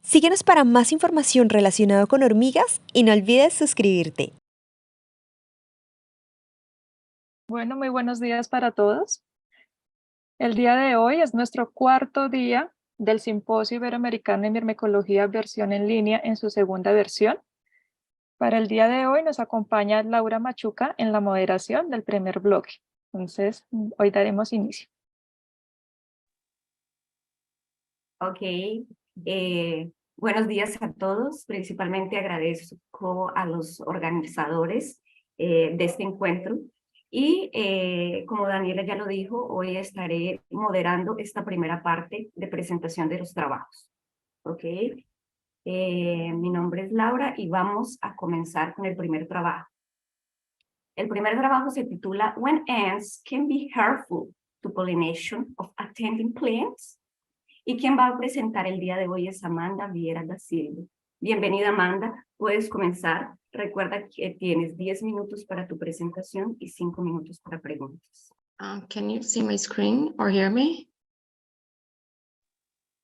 Síguenos para más información relacionada con hormigas y no olvides suscribirte. Bueno, muy buenos días para todos. El día de hoy es nuestro cuarto día del Simposio Iberoamericano de Mirmecología versión en línea en su segunda versión. Para el día de hoy nos acompaña Laura Machuca en la moderación del primer bloque. Entonces, hoy daremos inicio. Ok, buenos días a todos. Principalmente agradezco a los organizadores de este encuentro. Y como Daniela ya lo dijo, hoy estaré moderando esta primera parte de presentación de los trabajos. Ok, mi nombre es Laura y vamos a comenzar con el primer trabajo. El primer trabajo se titula When Ants Can Be Harmful to Pollination of Attending Plants. Y quien va a presentar el día de hoy es Amanda Viera da Silva. Bienvenida, Amanda. Puedes comenzar. Recuerda que tienes 10 minutos para tu presentación y 5 minutos para preguntas. Can you see my screen or hear me?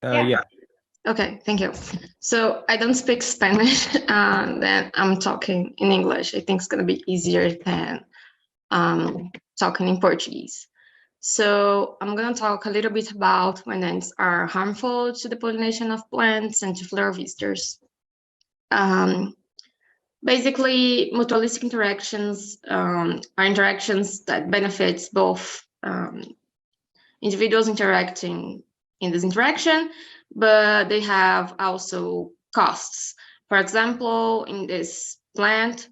Yeah. Okay, thank you. So I don't speak Spanish, then I'm talking in English. I think it's going to be easier than talking in Portuguese. So I'm going to talk a little bit about when ants are harmful to the pollination of plants and to flora visitors. Basically, mutualistic interactions are interactions that benefits both individuals interacting in this interaction, but they have also costs. For example, in this plant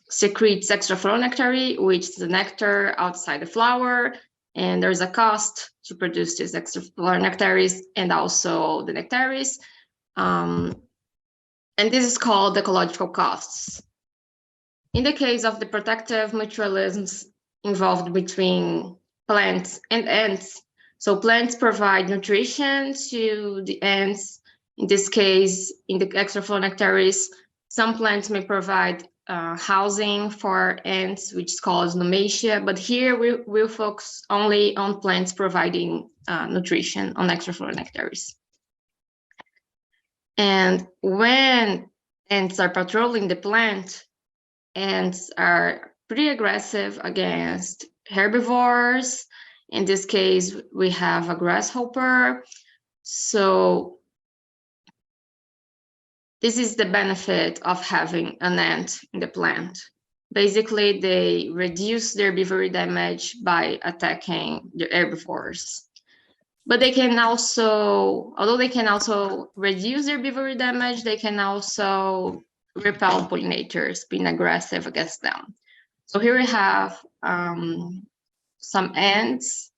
secretes extrafloronnectary, which is the nectar outside the flower, and there's a cost to produce these extrafloronnectaries and also the nectaries. And this is called ecological costs. In the case of the protective mutualisms involved between plants and ants, so plants provide nutrition to the ants. In this case, in the extrafloronnectaries, some plants may provide housing for ants, which is called nomatia, but here we'll focus only on plants providing nutrition on extrafloronnectaries. And when ants are patrolling the plant, ants are pretty aggressive against herbivores. In this case, we have a grasshopper. So this is the benefit of having an ant in the plant. Basically, they reduce their herbivory damage by attacking the herbivores. But they can also, although they can also reduce their herbivory damage, they can also repel pollinators, being aggressive against them. So here we have some ants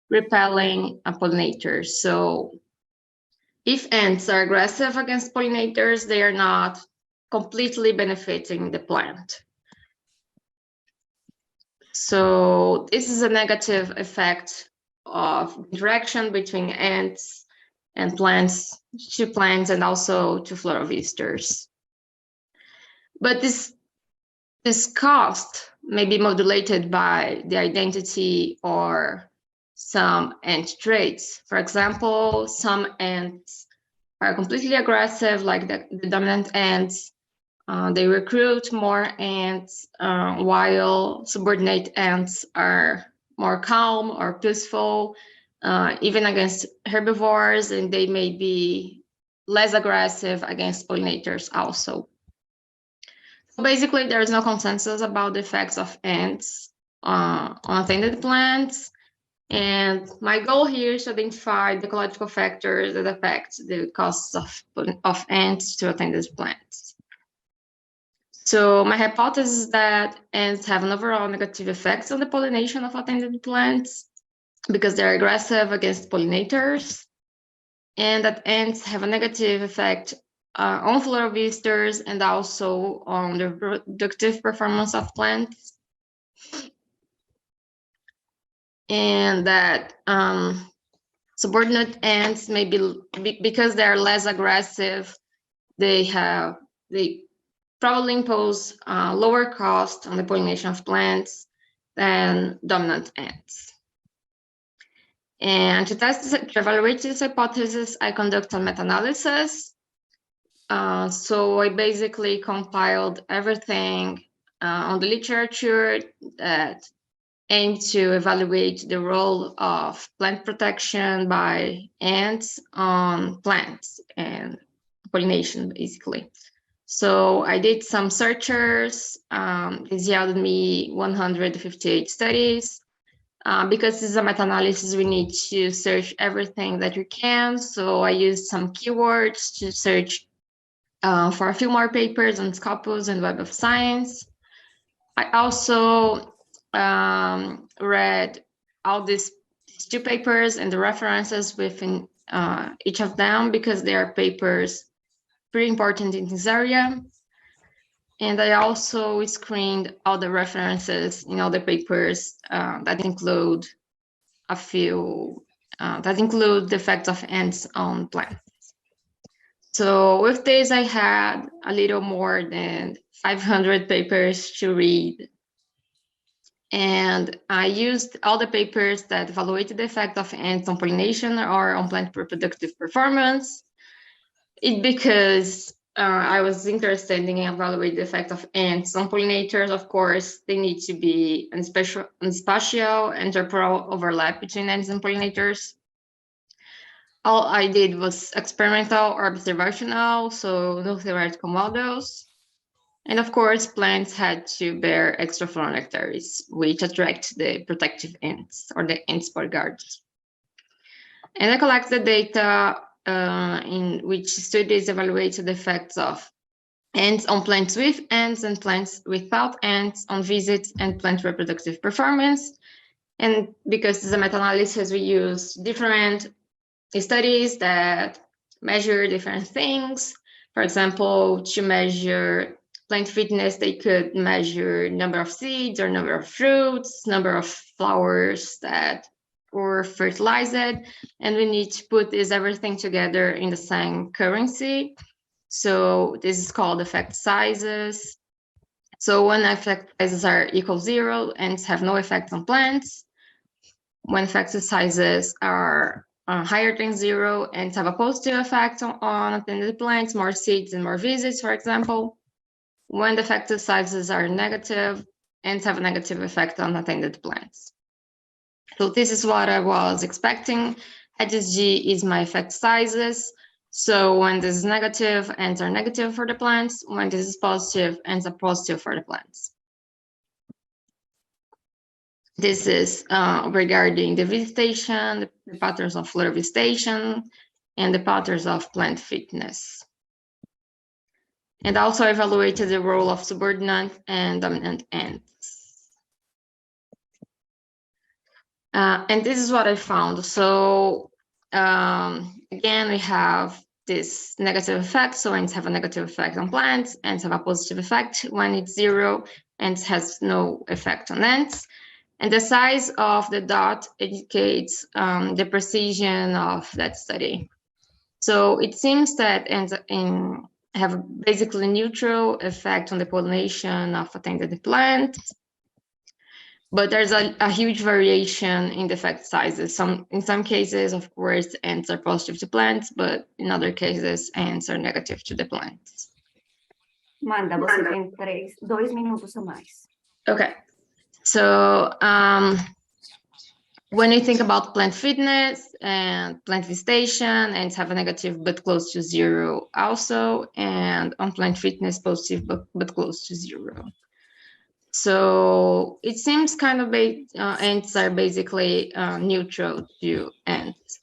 repelling a pollinator. So if ants are aggressive against pollinators, they are not completely benefiting the plant. So this is a negative effect of interaction between ants and plants, to plants and also to flora visitors. But this cost may be modulated by the identity or some ant traits. For example, some ants are completely aggressive, like the dominant ants. They recruit more ants, while subordinate ants are more calm or peaceful, even against herbivores, and they may be less aggressive against pollinators also. So basically, there is no consensus about the effects of ants on attended plants. And my goal here is to identify the ecological factors that affect the costs of ants to attended plants. So my hypothesis is that ants have an overall negative effects on the pollination of attended plants because they're aggressive against pollinators, and that ants have a negative effect on flora visitors and also on the reproductive performance of plants. And that subordinate ants may be, because they're less aggressive, they probably impose lower cost on the pollination of plants than dominant ants. And to evaluate this hypothesis, I conducted a meta-analysis. So I basically compiled everything on the literature that aimed to evaluate the role of plant protection by ants on plants and pollination, basically. So I did some searches. This yielded me 158 studies. Because this is a meta-analysis, we need to search everything that you can. So I used some keywords to search for a few more papers on Scopus and Web of Science. I also read all these 2 papers and the references within each of them, because they are papers pretty important in this area. And I also screened all the references in all the papers that include a few, that include the effects of ants on plants. So with this, I had a little more than 500 papers to read. And I used all the papers that evaluated the effect of ants on pollination or on plant reproductive performance. It's because I was interested in evaluating the effect of ants on pollinators. Of course, they need to be spatial and temporal overlap between ants and pollinators. All I did was experimental or observational, so no theoretical models. And of course, plants had to bear extra phyllonictaries, which attract the protective ants or the ant spot guards. And I collected data in which studies evaluated the effects of ants on plants with ants and plants without ants on visits and plant reproductive performance. And because this is a meta-analysis, we use different studies that measure different things. For example, to measure plant fitness, they could measure number of seeds or number of fruits, number of flowers that were fertilized, and we need to put everything together in the same currency. So this is called effect sizes. So when effect sizes are equal 0, ants have no effect on plants. When effect sizes are higher than 0, ants have a positive effect on attended plants, more seeds and more visits, for example. When the effect sizes are negative, ants have a negative effect on attended plants. So this is what I was expecting. HSG is my effect sizes. So when this is negative, ants are negative for the plants. When this is positive, ants are positive for the plants. This is regarding the visitation, the patterns of fleur visitation, and the patterns of plant fitness. And also evaluated the role of subordinate and dominant ants. And this is what I found. So again, we have this negative effect. So ants have a negative effect on plants, ants have a positive effect. When it's 0, ants has no effect on ants. And the size of the dot indicates the precision of that study. So it seems that ants have basically neutral effect on the pollination of attended plants. But there's a huge variation in the effect sizes. In some cases, of course, ants are positive to plants, but in other cases, ants are negative to the plants. Manda, você tem 2 minutos a mais. Okay. So when you think about plant fitness and plant visitation, ants have a negative but close to 0 also, and on plant fitness, positive but close to 0. So it seems kind of ants are basically neutral to ants.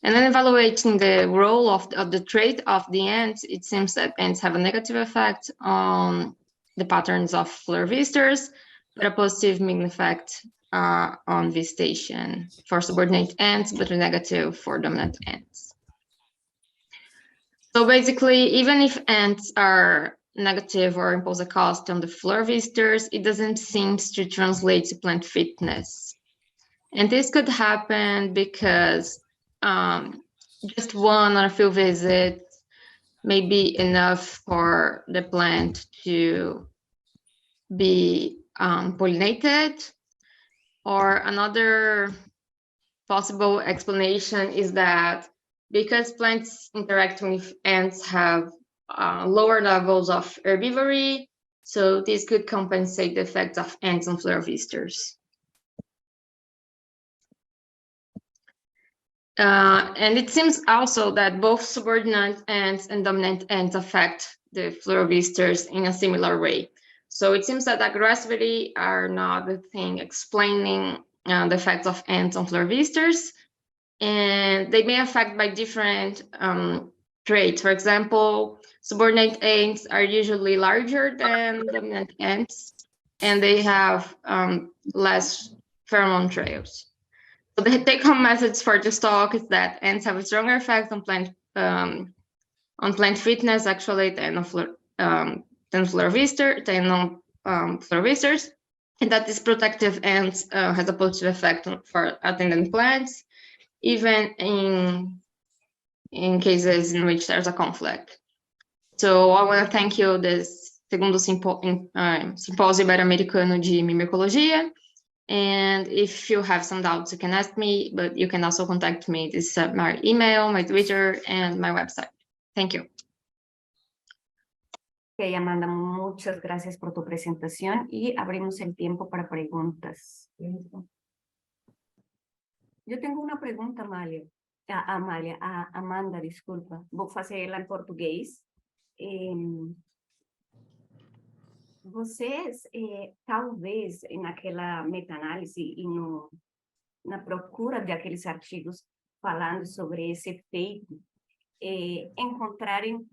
And then evaluating the role of the trait of the ants, it seems that ants have a negative effect on the patterns of fleur visitors, but a positive main effect on visitation for subordinate ants, but a negative for dominant ants. So basically, even if ants are negative or impose a cost on the fleur visitors, it doesn't seem to translate to plant fitness. And this could happen because just one or a few visits may be enough for the plant to be pollinated. Or another possible explanation is that because plants interacting with ants have lower levels of herbivory, so this could compensate the effect of ants on florovisters. And it seems also that both subordinate ants and dominant ants affect the florovisters in a similar way. So it seems that aggressivity are not the thing explaining the effects of ants on florovisters, and they may affect by different traits. For example, subordinate ants are usually larger than dominant ants, and they have less pheromone trails. So the take-home message for this talk is that ants have a stronger effect on plant fitness actually than on florovisters, and that this protective ants has a positive effect for attendant plants, even in cases in which there's a conflict. So I want to thank you this segundo Simpósio Ibero-Americano de Mimicologia. And if you have some doubts, you can ask me, but you can also contact me. This is my email, my Twitter, and my website. Thank you. Ok, Amanda, muchas gracias por tu presentación y abrimos el tiempo para preguntas. Yo tengo uma pergunta, Amanda, desculpa. Vou fazer ela em português. Vocês, talvez, naquela meta-análise e na procura de aqueles artigos falando sobre esse efeito, encontrarem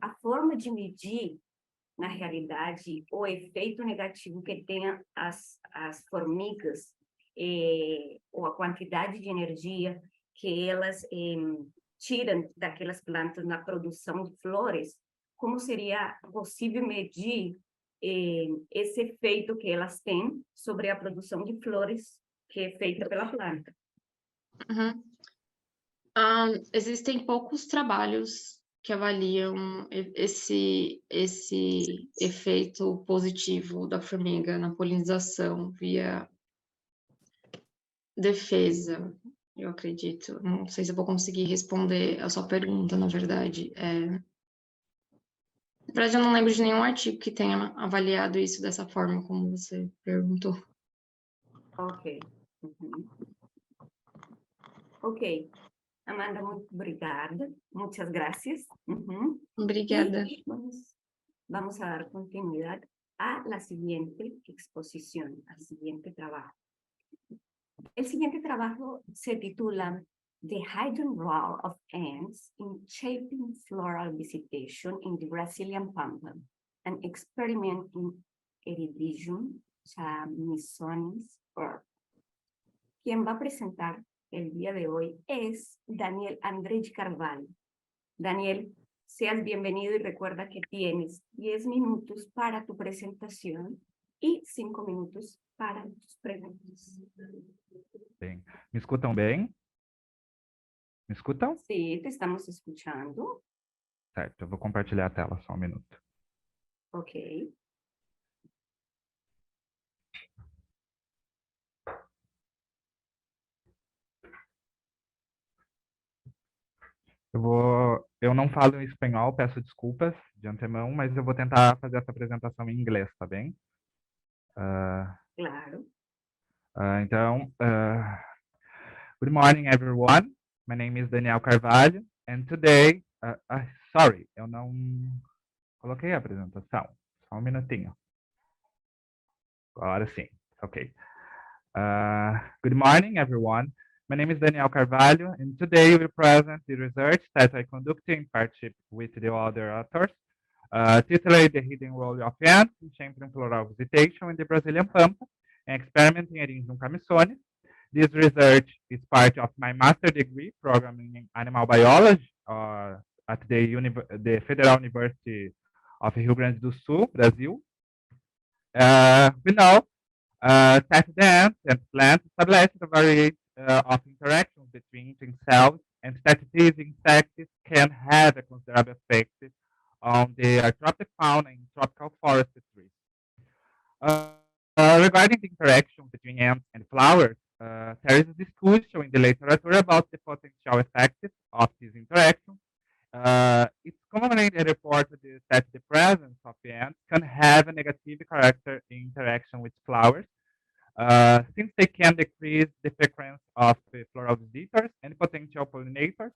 a forma de medir, na realidade, o efeito negativo que tem as formigas, ou a quantidade de energia que elas tiram daquelas plantas na produção de flores, como seria possível medir esse efeito que elas têm sobre a produção de flores que é feita pela planta? Uhum. Existem poucos trabalhos que avaliam esse efeito positivo da formiga na polinização via defesa, eu acredito. Não sei se eu vou conseguir responder a sua pergunta, na verdade. Na verdade, eu não lembro de nenhum artigo que tenha avaliado isso dessa forma, como você perguntou. Ok. Uhum. Ok. Amanda, muito obrigada. Muitas gracias. Uhum. Obrigada. Y vamos a dar continuidad a la siguiente exposición, al siguiente trabajo. El siguiente trabajo se titula The Hidden Role of Ants in Shaping Floral Visitation in the Brazilian Pampa, an Experiment in Eridium chamisonis Earth. Quien va a presentar el día de hoy es Daniel André de Carvalho. Daniel, seas bienvenido y recuerda que tienes 10 minutos para tu presentación y 5 minutos para tus preguntas. Bem, me escutam bem? Me escutam? Sí, te estamos escuchando. Certo, eu vou compartilhar a tela, só um minuto. Ok. Eu não falo em espanhol, peço desculpas de antemão, mas eu vou tentar fazer essa apresentação em inglês, tá bem? Claro. Então, good morning, everyone. My name is Daniel Carvalho, and today, sorry, eu não coloquei a apresentação. Só um minutinho. Agora sim, ok. Good morning, everyone. My name is Daniel Carvalho, and today we present the research that I conducted in partnership with the other authors, titled The Hidden Role of Ants in Shaping Floral Visitation in the Brazilian Pampa, and Experiment in Eridium chamisonis. This research is part of my master's degree program in animal biology at the Federal University of Rio Grande do Sul, Brazil. We know that the ants and plants establish a variety of interactions between cells, and that these insects can have a considerable effect on the tropic fauna in tropical forest trees. Regarding the interaction between ants and flowers, there is a discussion in the literature about the potential effects of this interaction. It's commonly reported that the presence of ants can have a negative character in interaction with flowers, since they can decrease the frequency of floral visitors and potential pollinators,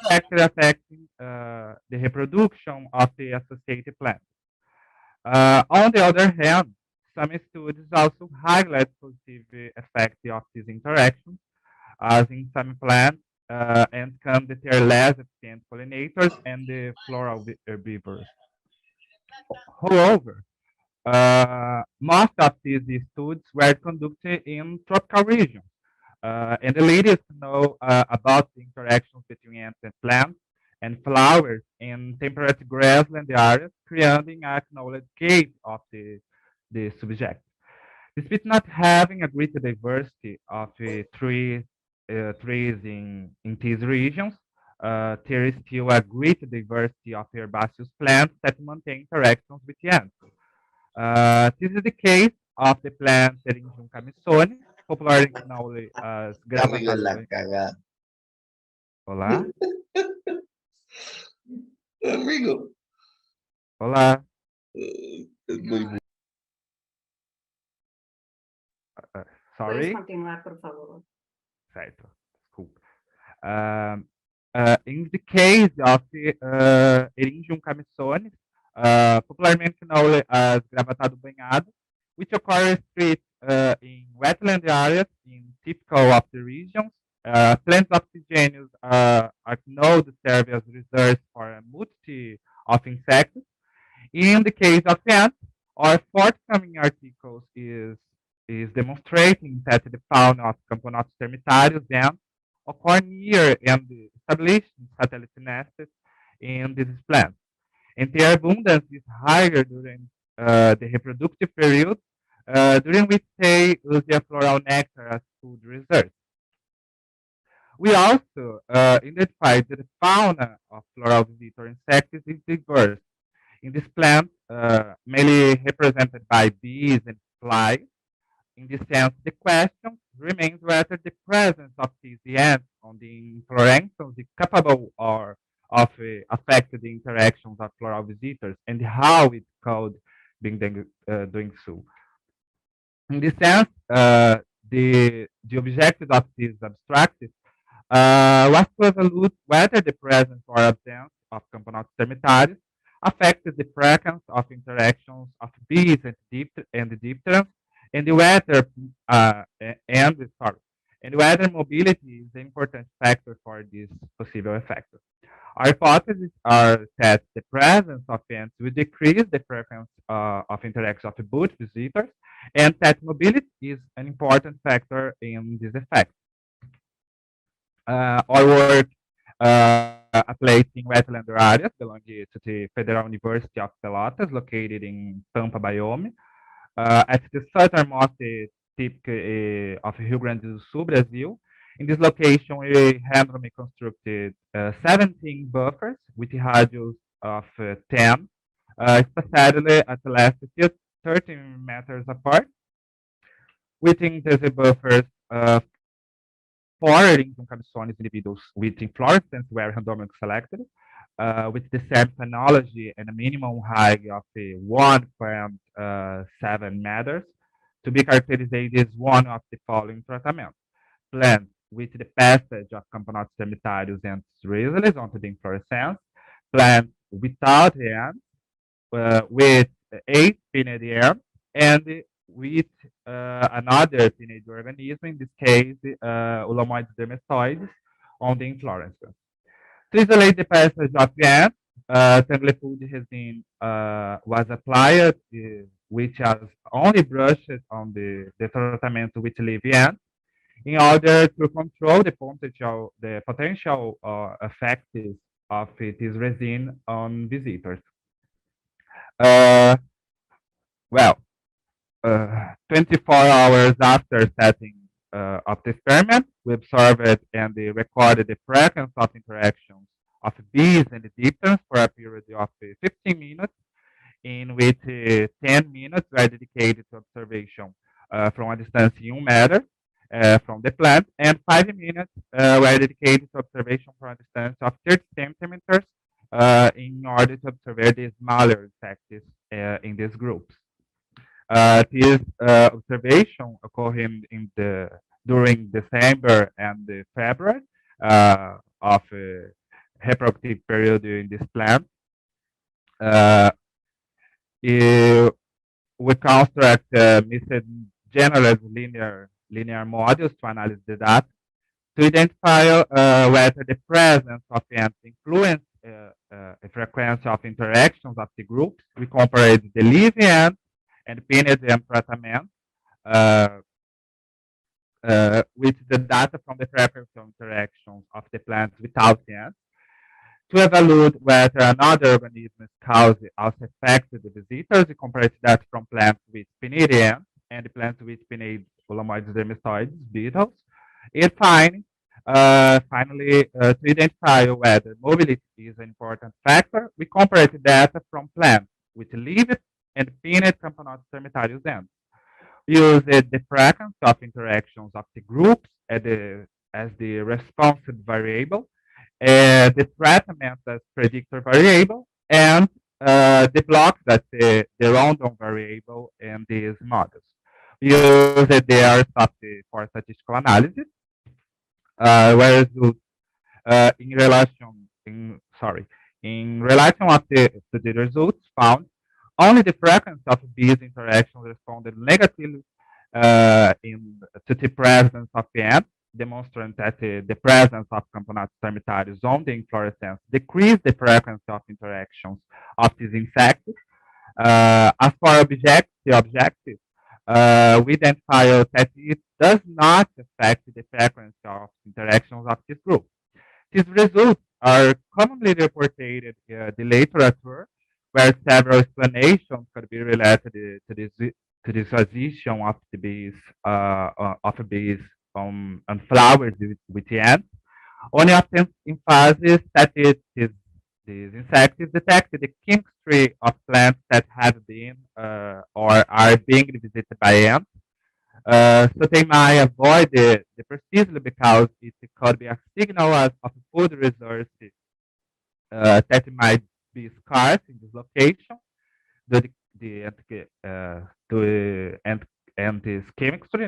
directly affecting the reproduction of the associated plants. On the other hand, some studies also highlight positive effects of these interactions, as in some plants, and can deter less efficient pollinators and the floral herbivores. However, most of these studies were conducted in tropical regions, and the leaders know about the interactions between ants and plants and flowers in temperate grassland areas, creating a acknowledged gate of the subject. Despite not having a great diversity of trees in these regions, there is still a great diversity of herbaceous plants that maintain interactions with ants. This is the case of the plant Syringium camisone, popularly known as Amigo, gravatado. la cagada. Olá, Amigo. olá. Es muy bueno. Puedes Sorry. continuar, por favor. Certo, desculpa. In the case of the Eryngium camisone, popularmente known as gravatado banhado, which occurs in wetland areas in typical of the regions. Plants of this genus are known to serve as reserves for a multitude of insects. In the case of ants, our forthcoming articles is demonstrating that the fauna of Camponotus termitarius ants occur near and established satellite nests in these plants, and their abundance is higher during the reproductive period, during which they use their floral nectar as food reserves. We also identified that the fauna of floral visitor insects is diverse. In this plant, mainly represented by bees and flies. In this sense, the question remains whether the presence of these ants on the inflorescence is capable of affecting the interactions of floral visitors and how it could be doing so. In this sense, the objective of this abstract was to evaluate whether the presence or absence of Camponotus termitarius affected the frequency of interactions of bees and diphterans, and whether and whether mobility is an important factor for this possible effect. Our hypotheses are that the presence of ants will decrease the frequency of interaction of both visitors, and that mobility is an important factor in this effect. Our work applies in wetland areas belonging to the Federal University of Pelotas, located in Pampa Biome, at the southernmost tip of Rio Grande do Sul, Brazil. In this location, we randomly constructed 17 buffers with a radius of 10, spaced at least 13 meters apart. Within these buffers, 4 Eryngium camisone individuals with inflorescence were randomly selected, with the same phenology and a minimum height of 1.7 meters, to be characterized as one of the following treatments: plants with the passage of Camponotus termitarius and rhizoles onto the inflorescence, plants without ants, with 8 pinnate ants, and with another pinnate organism, in this case, Ulamoides dermestoides, on the inflorescence. To isolate the passage of ants, Tanglefood resin was applied, which has only brushed on the treatment with live ants, in order to control the potential effects of this resin on visitors. Well, 24 hours after setting of the experiment, we observed and recorded the frequency of interactions of bees and diphterans for a period of 15 minutes, in which 10 minutes were dedicated to observation from a distance in 1 meter, from the plant, and 5 minutes were dedicated to observation from a distance of 30 centimeters in order to observe the smaller insects in these groups. This observation occurring during December and February of reproductive period in this plant. We construct mixed generalized linear models to analyze the data to identify whether the presence of ants influence the frequency of interactions of the groups. We compared the living ants and pinned ant treatment with the data from the frequency of interactions of the plants without ants to evaluate whether another organism cause also affected the visitors. We compared that from plants with pinned ants and plants with pinned Phalamoides dermistoides, beetles. And finally, to identify whether mobility is an important factor, we compared data from plants with leaved and pinned Camponotus termitarius ants. We used the frequency of interactions of the groups as the responsive variable, the treatment as predictor variable, and the blocks as the random variable in these models. We used the R for statistical analysis, whereas in relation to the results found, only the frequency of these interactions responded negatively to the presence of ants, demonstrating that the presence of Camponotus termitarius on the inflorescence decreased the frequency of interactions of these insects. As for the objective, we identify that it does not affect the frequency of interactions of this group. These results are commonly reported in the literature, where several explanations could be related to the position of the bees on flowers with ants. Only often emphasizes that these insects detect the chemistry of plants that have been or are being visited by ants. So they might avoid the precisely because it could be a signal of food resources that might be scarce in this location. And this chemistry,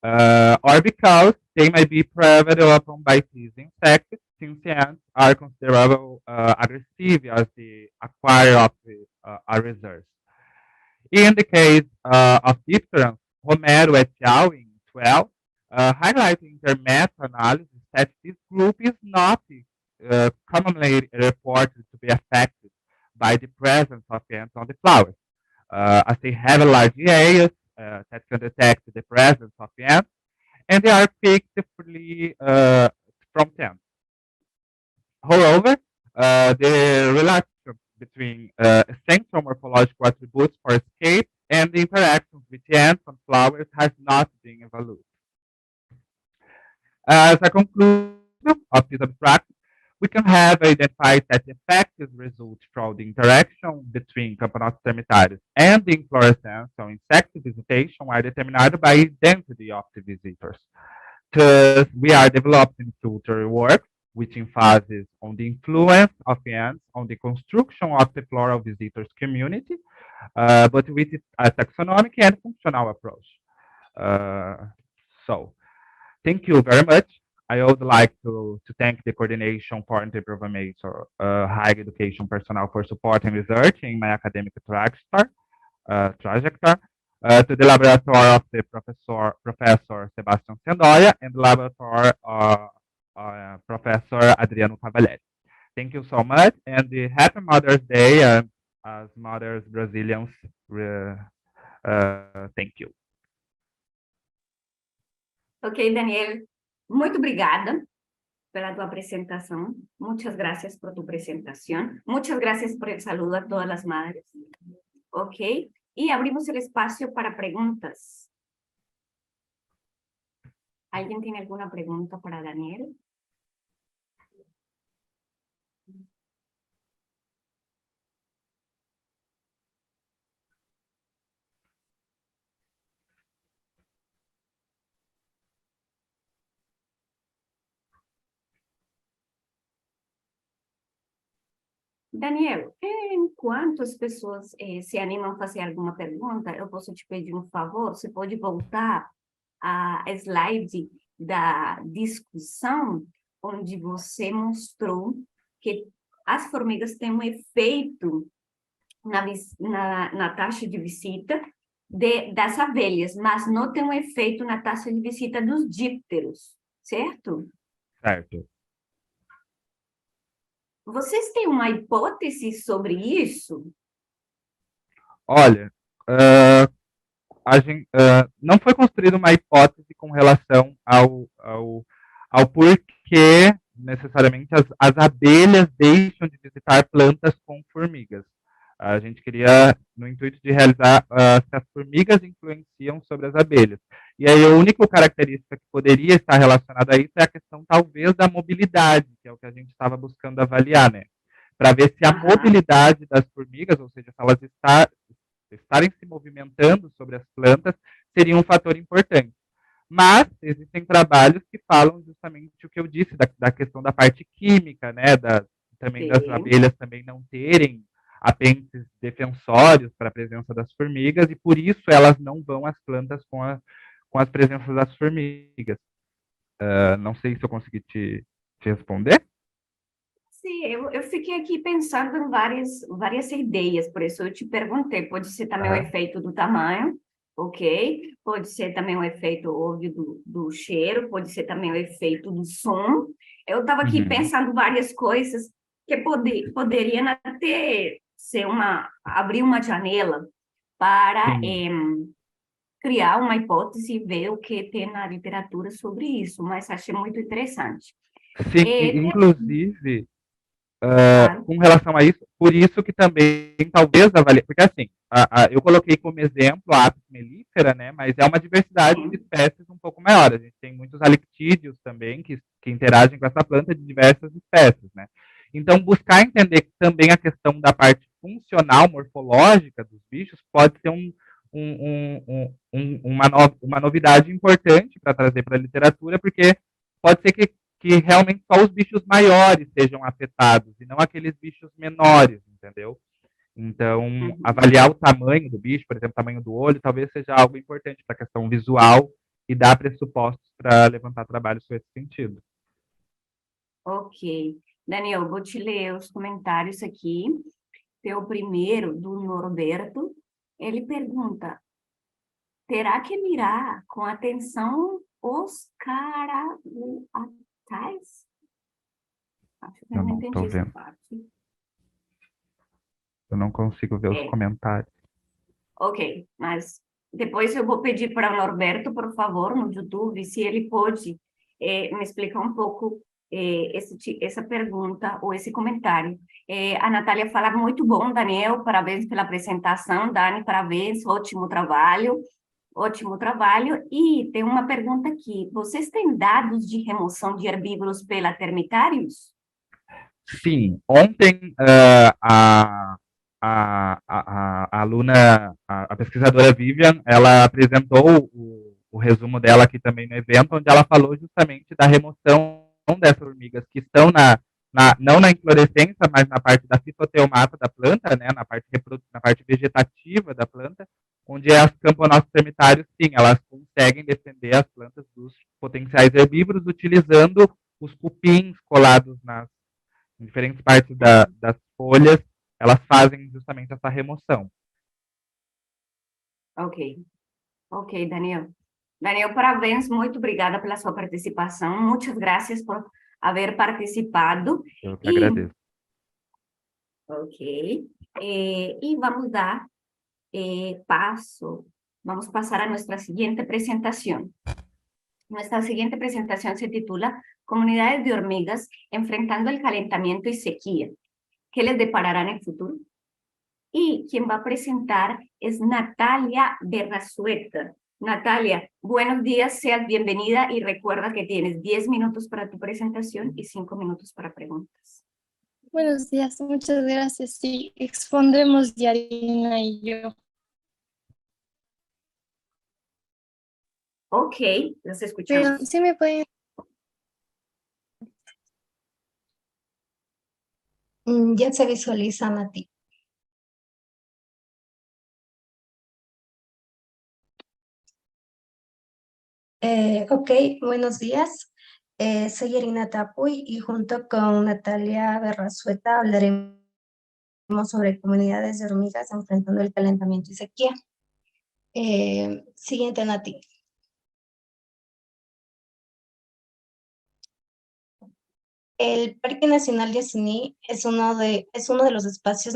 or because they may be prevailed upon by these insects, since ants are considerable aggressive as the acquirer of a resource. In the case of diphtheria, Romero et al. In 12 highlighting their meta-analysis that this group is not commonly reported to be affected by the presence of ants on the flowers, as they have large areas that can detect the presence of ants, and they are picked free from them. Moreover, the relation between essential morphological attributes for escape and the interactions with ants on flowers has not been evaluated. As a conclusion of this abstract, we can have identified that the effective results from the interaction between Camponotus termitarius and the inflorescence or insect visitation are determined by identity of the visitors. Thus, we are developing filter work which emphasizes on the influence of ants on the construction of the floral visitors community, but with a taxonomic and functional approach. So, thank you very much. I would like to thank the coordination for improvement higher education personnel for supporting research in my academic trajectory, to the laboratory of the Professor Sebastian Sendoya and the laboratory Professor Adriano Cavalieri. Thank you so much, and happy Mother's Day, as mothers Brazilians. Thank you. Ok, Daniel, muito obrigada pela tua apresentação. Muchas gracias por tu presentación. Muchas gracias por el saludo a todas las madres. Ok, y abrimos el espacio para preguntas. ¿Alguien tiene alguna pregunta para Daniel? Daniel, enquanto as pessoas se animam a fazer alguma pergunta, eu posso te pedir um favor? Você pode voltar a slide da discussão, onde você mostrou que as formigas têm um efeito na taxa de visita das abelhas, mas não tem um efeito na taxa de visita dos dípteros, certo? Certo. Vocês têm uma hipótese sobre isso? Olha, não foi construída uma hipótese com relação ao porquê necessariamente as abelhas deixam de visitar plantas com formigas. A gente queria, no intuito de realizar se as formigas influenciam sobre as abelhas. E aí a única característica que poderia estar relacionada a isso é a questão, talvez, da mobilidade, que é o que a gente estava buscando avaliar, né? Para ver se a mobilidade das formigas, ou seja, se elas estarem se movimentando sobre as plantas, seria um fator importante. Mas existem trabalhos que falam justamente o que eu disse, da questão da parte química, né? Também das abelhas também não terem apêndices defensórios para a presença das formigas, e por isso elas não vão às plantas com as presenças das formigas. Não sei se eu consegui te responder. Sim, eu fiquei aqui pensando em várias ideias, por isso eu te perguntei, pode ser também o efeito do tamanho, ok? Pode ser também o efeito, óbvio, do cheiro, pode ser também o efeito do som. Eu estava aqui pensando várias coisas que poderiam até ser abrir uma janela para criar uma hipótese e ver o que tem na literatura sobre isso, mas achei muito interessante. Sim, inclusive, Claro. com relação a isso, por isso que também talvez avalie, porque assim, eu coloquei como exemplo a apis mellifera, né, mas é uma diversidade de espécies um pouco maior. A gente tem muitos halictídeos também que interagem com essa planta de diversas espécies, né. Então, buscar entender também a questão da parte funcional, morfológica dos bichos pode ser uma novidade importante para trazer para a literatura, porque pode ser que realmente só os bichos maiores sejam afetados e não aqueles bichos menores, entendeu? Então, avaliar o tamanho do bicho, por exemplo, o tamanho do olho, talvez seja algo importante para a questão visual e dar pressupostos para levantar trabalhos sobre esse sentido. Ok. Daniel, vou te ler os comentários aqui. Tem o primeiro, do Norberto. Ele pergunta, terá que mirar com atenção os caraguatais? Acho que eu não entendi essa parte. Eu não consigo ver os comentários. Ok, mas depois eu vou pedir para o Norberto, por favor, no YouTube, se ele pode me explicar um pouco essa pergunta ou esse comentário. A Natália fala, muito bom, Daniel, parabéns pela apresentação, Dani, parabéns, ótimo trabalho. Ótimo trabalho. E tem uma pergunta aqui, vocês têm dados de remoção de herbívoros pela termitários? Sim, ontem a aluna, a pesquisadora Vivian, ela apresentou o resumo dela aqui também no evento, onde ela falou justamente da remoção dessas formigas que estão não na inflorescência, mas na parte da fitoteomata da planta, né, na parte vegetativa da planta, onde as camponotos termitários, sim, elas conseguem defender as plantas dos potenciais herbívoros utilizando os cupins colados em diferentes partes das folhas, elas fazem justamente essa remoção. Ok. Ok, Daniel. Daniel, parabéns, muito obrigada pela sua participação. Muitas graças por haver participado. Eu que agradeço. Ok. E vamos dar vamos pasar a nuestra siguiente presentación. Nuestra siguiente presentación se titula Comunidades de hormigas enfrentando el calentamiento y sequía. ¿Qué les deparará en el futuro? Y quien va a presentar es Natalia Berrazueta. Natalia, buenos días, seas bienvenida y recuerda que tienes 10 minutos para tu presentación y 5 minutos para preguntas. Buenos días, muchas gracias. Sí, expondremos Yarina y yo. Ok, los escuchamos. Pero sí me pueden... Ya se visualiza, Nati. Ok, buenos días. Soy Irina Tapuy y junto con Natalia Berrazueta hablaremos sobre comunidades de hormigas enfrentando el calentamiento y sequía. Siguiente, Nati. El Parque Nacional Yasuní es uno de los espacios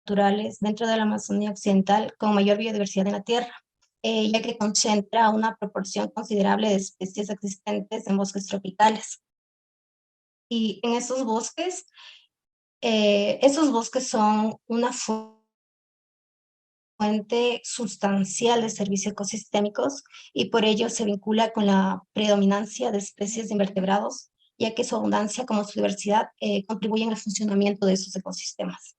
naturales dentro de la Amazonía Occidental con mayor biodiversidad en la Tierra, ya que concentra una proporción considerable de especies existentes en bosques tropicales. Y en esos bosques son una fuente sustancial de servicios ecosistémicos y por ello se vincula con la predominancia de especies de invertebrados, ya que su abundancia como su diversidad contribuyen al funcionamiento de esos ecosistemas.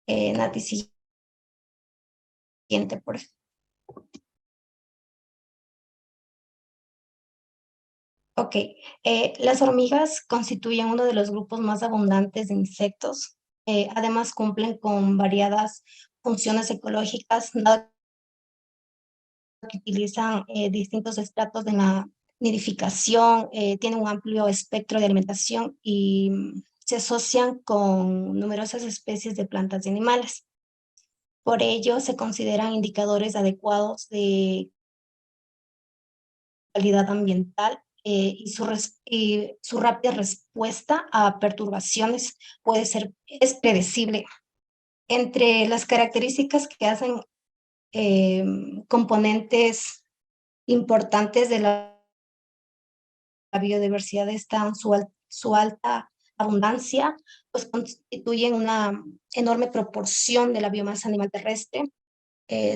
Nati, siguiente, por favor. Ok, las hormigas constituyen uno de los grupos más abundantes de insectos. Además cumplen con variadas funciones ecológicas, dado que utilizan distintos estratos de la nidificación, tienen un amplio espectro de alimentación y se asocian con numerosas especies de plantas y animales. Por ello, se consideran indicadores adecuados de calidad ambiental y su rápida respuesta a perturbaciones es predecible. Entre las características que hacen componentes importantes de la biodiversidad están su alta abundancia, pues constituyen una enorme proporción de la biomasa animal terrestre,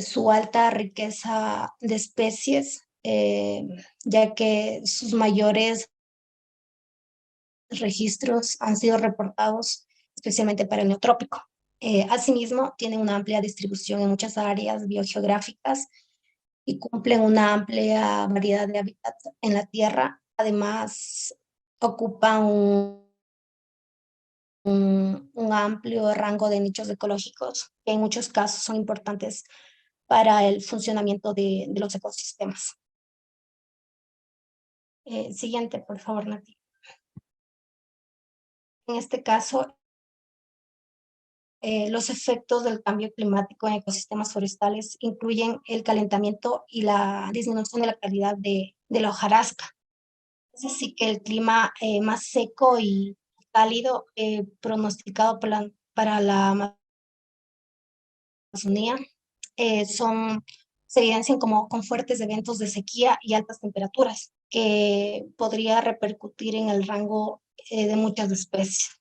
su alta riqueza de especies, ya que sus mayores registros han sido reportados especialmente para el neotrópico. Asimismo, tienen una amplia distribución en muchas áreas biogeográficas y cumplen una amplia variedad de hábitats en la Tierra. Además, ocupan un amplio rango de nichos ecológicos que en muchos casos son importantes para el funcionamiento de los ecosistemas. Siguiente, por favor, Nati. En este caso, los efectos del cambio climático en ecosistemas forestales incluyen el calentamiento y la disminución de la calidad de la hojarasca. Es así que el clima más seco y cálido pronosticado para la Amazonía se evidencian con fuertes eventos de sequía y altas temperaturas, que podría repercutir en el rango de muchas especies.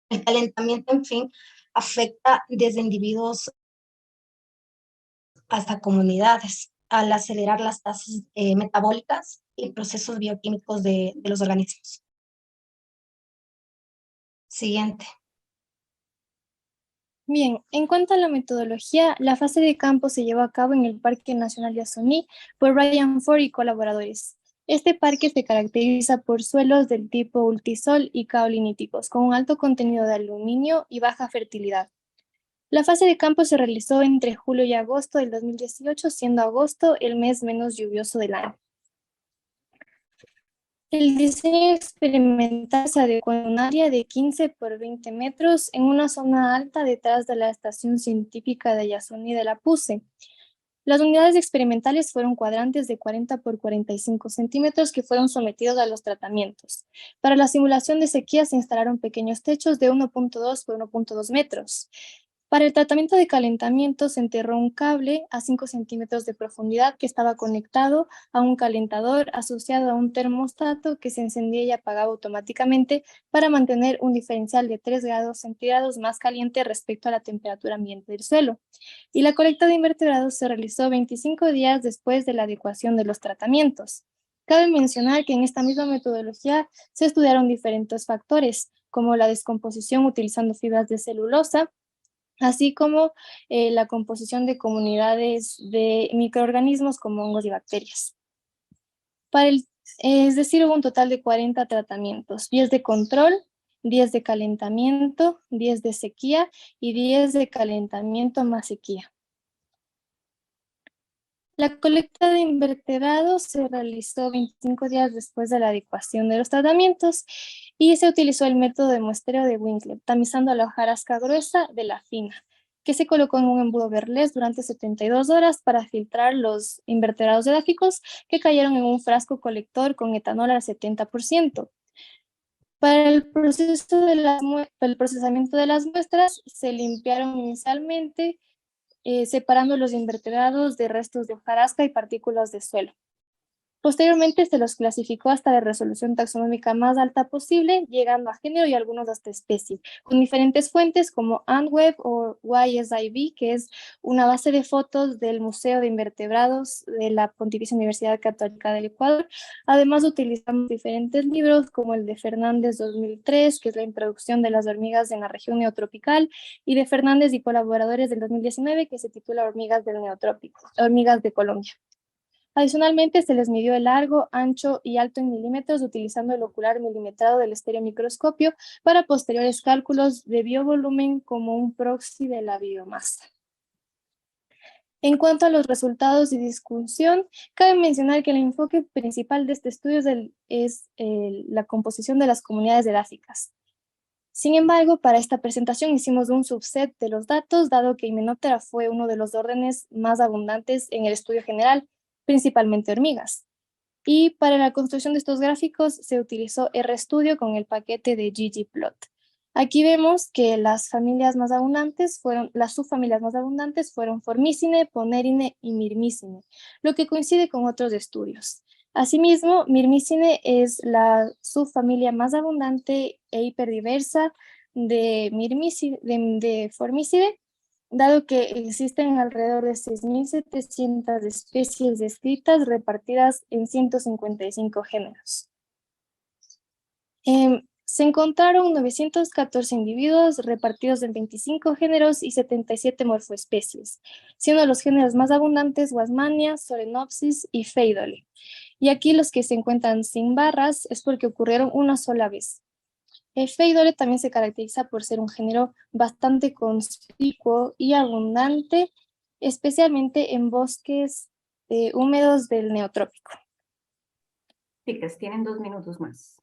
El calentamiento, en fin, afecta desde individuos hasta comunidades, al acelerar las tasas metabólicas y procesos bioquímicos de los organismos. Siguiente. Bien, en cuanto a la metodología, la fase de campo se llevó a cabo en el Parque Nacional Yasuní por Ryan Ford y colaboradores. Este parque se caracteriza por suelos del tipo ultisol y caoliníticos, con un alto contenido de aluminio y baja fertilidad. La fase de campo se realizó entre julio y agosto del 2018, siendo agosto el mes menos lluvioso del año. El diseño experimental se adecuó en un área de 15 por 20 metros en una zona alta detrás de la Estación Científica de Yasuní de la PUCE. Las unidades experimentales fueron cuadrantes de 40 por 45 centímetros que fueron sometidos a los tratamientos. Para la simulación de sequía se instalaron pequeños techos de 1.2 por 1.2 metros. Para el tratamiento de calentamiento se enterró un cable a 5 centímetros de profundidad que estaba conectado a un calentador asociado a un termostato que se encendía y apagaba automáticamente para mantener un diferencial de 3 grados centígrados más caliente respecto a la temperatura ambiente del suelo. Y la colecta de invertebrados se realizó 25 días después de la adecuación de los tratamientos. Cabe mencionar que en esta misma metodología se estudiaron diferentes factores, como la descomposición utilizando fibras de celulosa, así como la composición de comunidades de microorganismos como hongos y bacterias. Para Es decir, hubo un total de 40 tratamientos, 10 de control, 10 de calentamiento, 10 de sequía y 10 de calentamiento más sequía. La colecta de invertebrados se realizó 25 días después de la adecuación de los tratamientos y se utilizó el método de muestreo de Winkler, tamizando la hojarasca gruesa de la fina, que se colocó en un embudo Berlés durante 72 horas para filtrar los invertebrados edáficos que cayeron en un frasco colector con etanol al 70%. Para el el procesamiento de las muestras se limpiaron inicialmente separando los invertebrados de restos de hojarasca y partículas de suelo. Posteriormente se los clasificó hasta la resolución taxonómica más alta posible, llegando a género y algunos hasta especie, con diferentes fuentes como AntWeb o YSIB, que es una base de fotos del Museo de Invertebrados de la Pontificia Universidad Católica del Ecuador. Además utilizamos diferentes libros como el de Fernández 2003, que es la introducción de las hormigas en la región neotropical, y de Fernández y colaboradores del 2019, que se titula Hormigas del Neotrópico, Hormigas de Colombia. Adicionalmente, se les midió el largo, ancho y alto en milímetros utilizando el ocular milimetrado del estereomicroscopio para posteriores cálculos de biovolumen como un proxy de la biomasa. En cuanto a los resultados y discusión, cabe mencionar que el enfoque principal de este estudio es la composición de las comunidades edáficas. Sin embargo, para esta presentación hicimos un subset de los datos, dado que Hymenoptera fue uno de los órdenes más abundantes en el estudio general, principalmente hormigas. Y para la construcción de estos gráficos se utilizó RStudio con el paquete de ggplot. Aquí vemos que las subfamilias más abundantes fueron Formicine, Ponerine y Myrmicine, lo que coincide con otros estudios. Asimismo, Myrmicine es la subfamilia más abundante e hiperdiversa de Formicide, dado que existen alrededor de 6.700 especies descritas repartidas en 155 géneros. Se encontraron 914 individuos repartidos en 25 géneros y 77 morfoespecies, siendo los géneros más abundantes Wasmannia, Solenopsis y Pheidole. Y aquí los que se encuentran sin barras es porque ocurrieron una sola vez. El Pheidole también se caracteriza por ser un género bastante conspicuo y abundante, especialmente en bosques húmedos del neotrópico. Chicas, tienen 2 minutos más.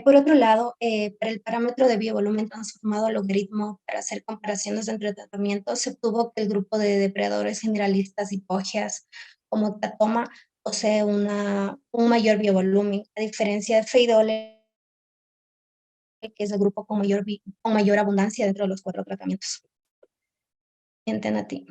Por otro lado, para el parámetro de biovolumen transformado a logaritmo para hacer comparaciones entre tratamientos, se obtuvo que el grupo de depredadores generalistas hipógeas como Octatoma posee un mayor biovolumen, a diferencia de Pheidole, que es el grupo con mayor abundancia dentro de los 4 tratamientos. Nati.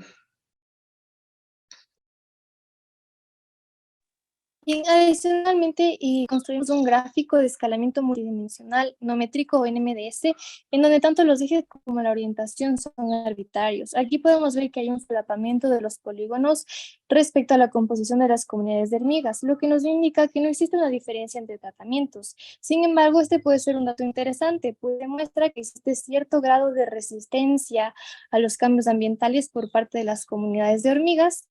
Bien, adicionalmente, construimos un gráfico de escalamiento multidimensional no métrico o NMDS, en donde tanto los ejes como la orientación son arbitrarios. Aquí podemos ver que hay un solapamiento de los polígonos respecto a la composición de las comunidades de hormigas, lo que nos indica que no existe una diferencia entre tratamientos. Sin embargo, este puede ser un dato interesante, pues demuestra que existe cierto grado de resistencia a los cambios ambientales por parte de las comunidades de hormigas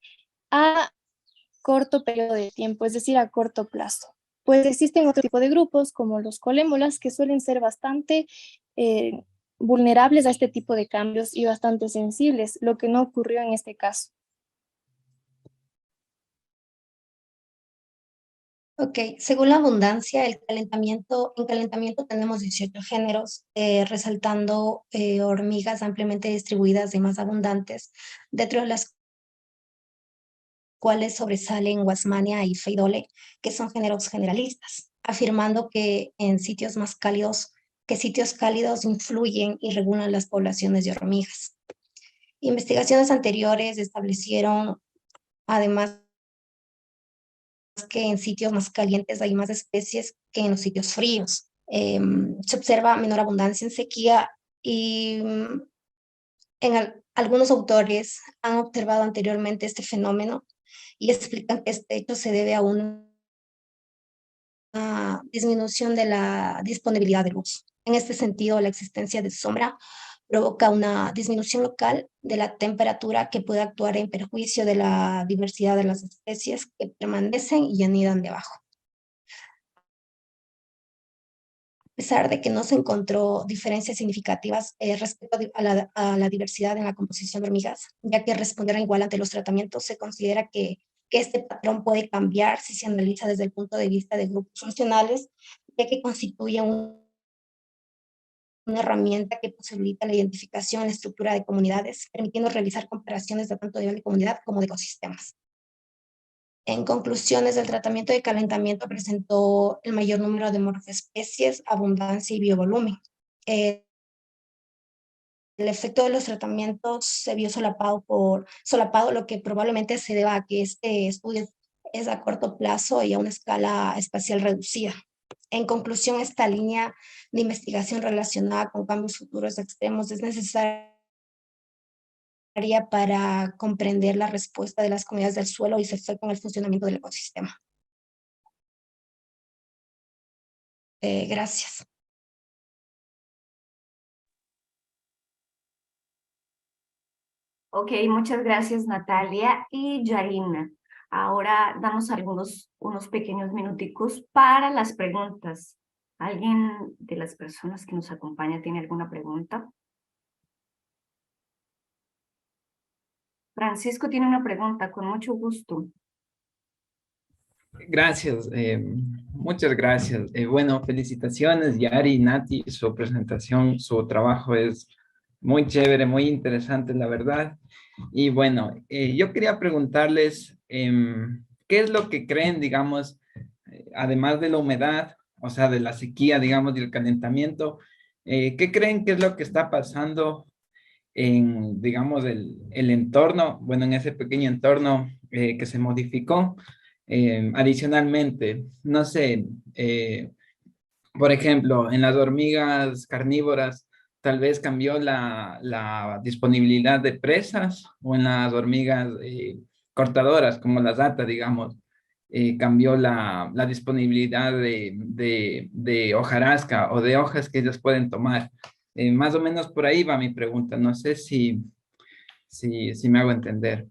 a corto periodo de tiempo, es decir, a corto plazo. Pues existen otro tipo de grupos, como los colémolas, que suelen ser bastante vulnerables a este tipo de cambios y bastante sensibles, lo que no ocurrió en este caso. Ok, según la abundancia, en calentamiento tenemos 18 géneros, resaltando hormigas ampliamente distribuidas y más abundantes, dentro de las cuales sobresalen Wasmannia y Pheidole, que son géneros generalistas, afirmando que sitios cálidos influyen y regulan las poblaciones de hormigas. Investigaciones anteriores establecieron, además, que en sitios más calientes hay más especies que en los sitios fríos. Se observa menor abundancia en sequía y algunos autores han observado anteriormente este fenómeno y explican que este hecho se debe a una disminución de la disponibilidad de luz. En este sentido, la existencia de sombra provoca una disminución local de la temperatura que puede actuar en perjuicio de la diversidad de las especies que permanecen y anidan debajo. A pesar de que no se encontró diferencias significativas respecto a la diversidad en la composición de hormigas, ya que respondieron igual ante los tratamientos, se considera que este patrón puede cambiar si se analiza desde el punto de vista de grupos funcionales, ya que constituye una herramienta que posibilita la identificación en la estructura de comunidades, permitiendo realizar comparaciones de tanto a nivel de comunidad como de ecosistemas. En conclusiones, el tratamiento de calentamiento presentó el mayor número de morfoespecies, abundancia y biovolumen. El efecto de los tratamientos se vio solapado, lo que probablemente se deba a que este estudio es a corto plazo y a una escala espacial reducida. En conclusión, esta línea de investigación relacionada con cambios futuros extremos es necesaria para comprender la respuesta de las comunidades del suelo y su efecto en el funcionamiento del ecosistema. Gracias. Ok, muchas gracias Natalia y Yarina. Ahora damos unos pequeños minuticos para las preguntas. ¿Alguien de las personas que nos acompaña tiene alguna pregunta? Francisco tiene una pregunta, con mucho gusto. Gracias, muchas gracias. Bueno, felicitaciones, Yari, Nati, su presentación, su trabajo es muy chévere, muy interesante, la verdad. Y bueno, yo quería preguntarles, ¿qué es lo que creen, digamos, además de la humedad, o sea, de la sequía, digamos, y el calentamiento, qué creen que es lo que está pasando en, digamos, el entorno, bueno, en ese pequeño entorno que se modificó? Adicionalmente, no sé, por ejemplo, en las hormigas carnívoras, tal vez cambió la disponibilidad de presas, o en las hormigas cortadoras, como las ratas, digamos, cambió la disponibilidad de hojarasca o de hojas que ellos pueden tomar. Más o menos por ahí va mi pregunta. No sé si me hago entender.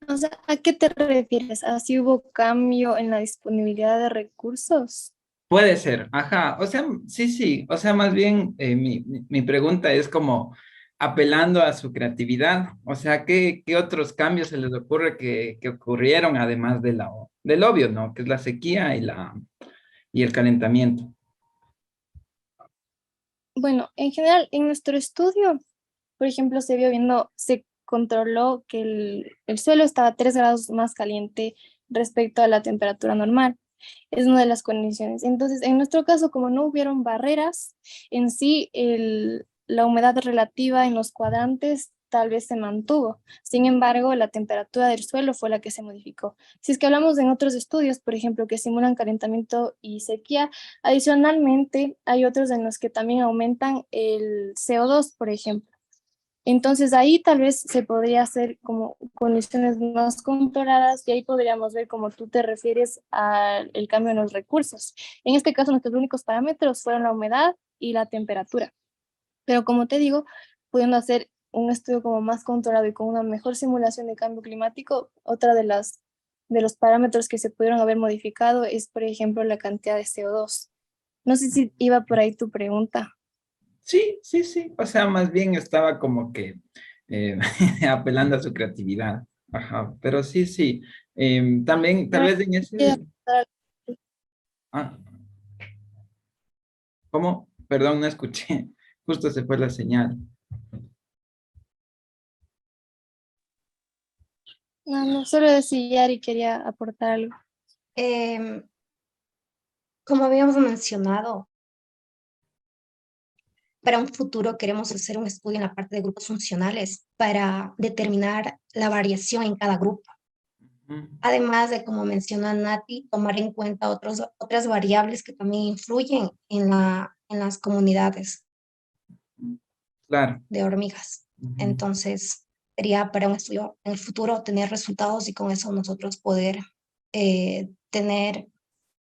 O sea, ¿a qué te refieres? ¿A si hubo cambio en la disponibilidad de recursos? Puede ser, ajá, o sea, sí, o sea, más bien mi pregunta es como apelando a su creatividad, o sea, ¿qué otros cambios se les ocurre que ocurrieron además del obvio, ¿no? Que es la sequía y el calentamiento. Bueno, en general, en nuestro estudio, por ejemplo, se controló que el suelo estaba 3 grados más caliente respecto a la temperatura normal. Es una de las condiciones. Entonces, en nuestro caso, como no hubieron barreras, en sí la humedad relativa en los cuadrantes tal vez se mantuvo. Sin embargo, la temperatura del suelo fue la que se modificó. Si es que hablamos en otros estudios, por ejemplo, que simulan calentamiento y sequía, adicionalmente hay otros en los que también aumentan el CO2, por ejemplo. Entonces ahí tal vez se podría hacer como condiciones más controladas y ahí podríamos ver como tú te refieres al cambio en los recursos. En este caso nuestros únicos parámetros fueron la humedad y la temperatura. Pero como te digo, pudiendo hacer un estudio como más controlado y con una mejor simulación de cambio climático, otra de los parámetros que se pudieron haber modificado es, por ejemplo, la cantidad de CO2. No sé si iba por ahí tu pregunta. Sí, o sea, más bien estaba como que apelando a su creatividad, ajá, pero sí, también, tal vez en ese, ah, ¿cómo? Perdón, no escuché, justo se fue la señal. No, solo decía y quería aportar algo. Como habíamos mencionado, para un futuro queremos hacer un estudio en la parte de grupos funcionales para determinar la variación en cada grupo. Además de, como menciona Nati, tomar en cuenta otras variables que también influyen en las comunidades Claro. de hormigas. Entonces, sería para un estudio en el futuro tener resultados y con eso nosotros poder tener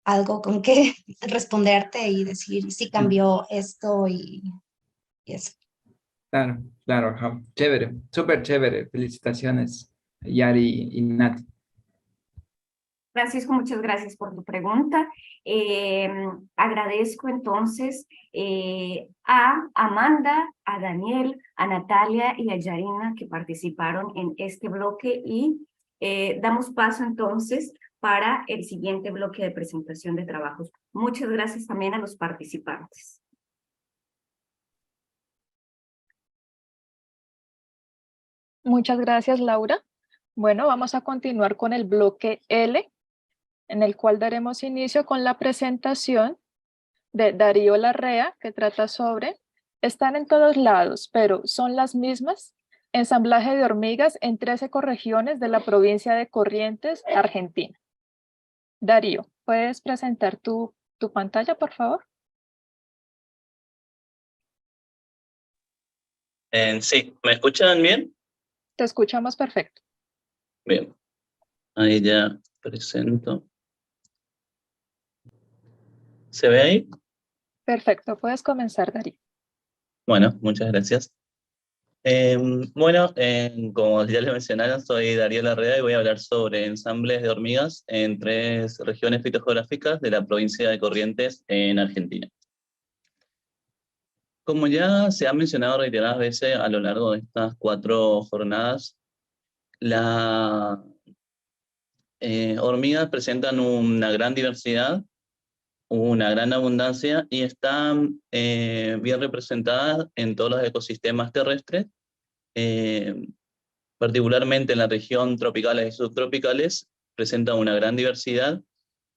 algo con que responderte y decir si cambió esto y eso. Claro, claro, ajá. Chévere, súper chévere. Felicitaciones, Yari y Nati. Francisco, muchas gracias por tu pregunta. Agradezco entonces a Amanda, a Daniel, a Natalia y a Yarina que participaron en este bloque y damos paso entonces para el siguiente bloque de presentación de trabajos. Muchas gracias también a los participantes. Muchas gracias, Laura. Bueno, vamos a continuar con el bloque L, en el cual daremos inicio con la presentación de Darío Larrea, que trata sobre están en todos lados, pero son las mismas. Ensamblaje de hormigas en 13 ecorregiones de la provincia de Corrientes, Argentina. Darío, ¿puedes presentar tu pantalla, por favor? Sí, ¿me escuchan bien? Te escuchamos perfecto. Bien, ahí ya presento. ¿Se ve ahí? Perfecto, puedes comenzar, Darío. Bueno, muchas gracias. Bueno, como ya les mencionaron, soy Darío Larrea y voy a hablar sobre ensambles de hormigas en 3 regiones fitogeográficas de la provincia de Corrientes en Argentina. Como ya se ha mencionado reiteradas veces a lo largo de estas 4 jornadas, las hormigas presentan una gran diversidad, una gran abundancia y están bien representadas en todos los ecosistemas terrestres, particularmente en la región tropicales y subtropicales, presenta una gran diversidad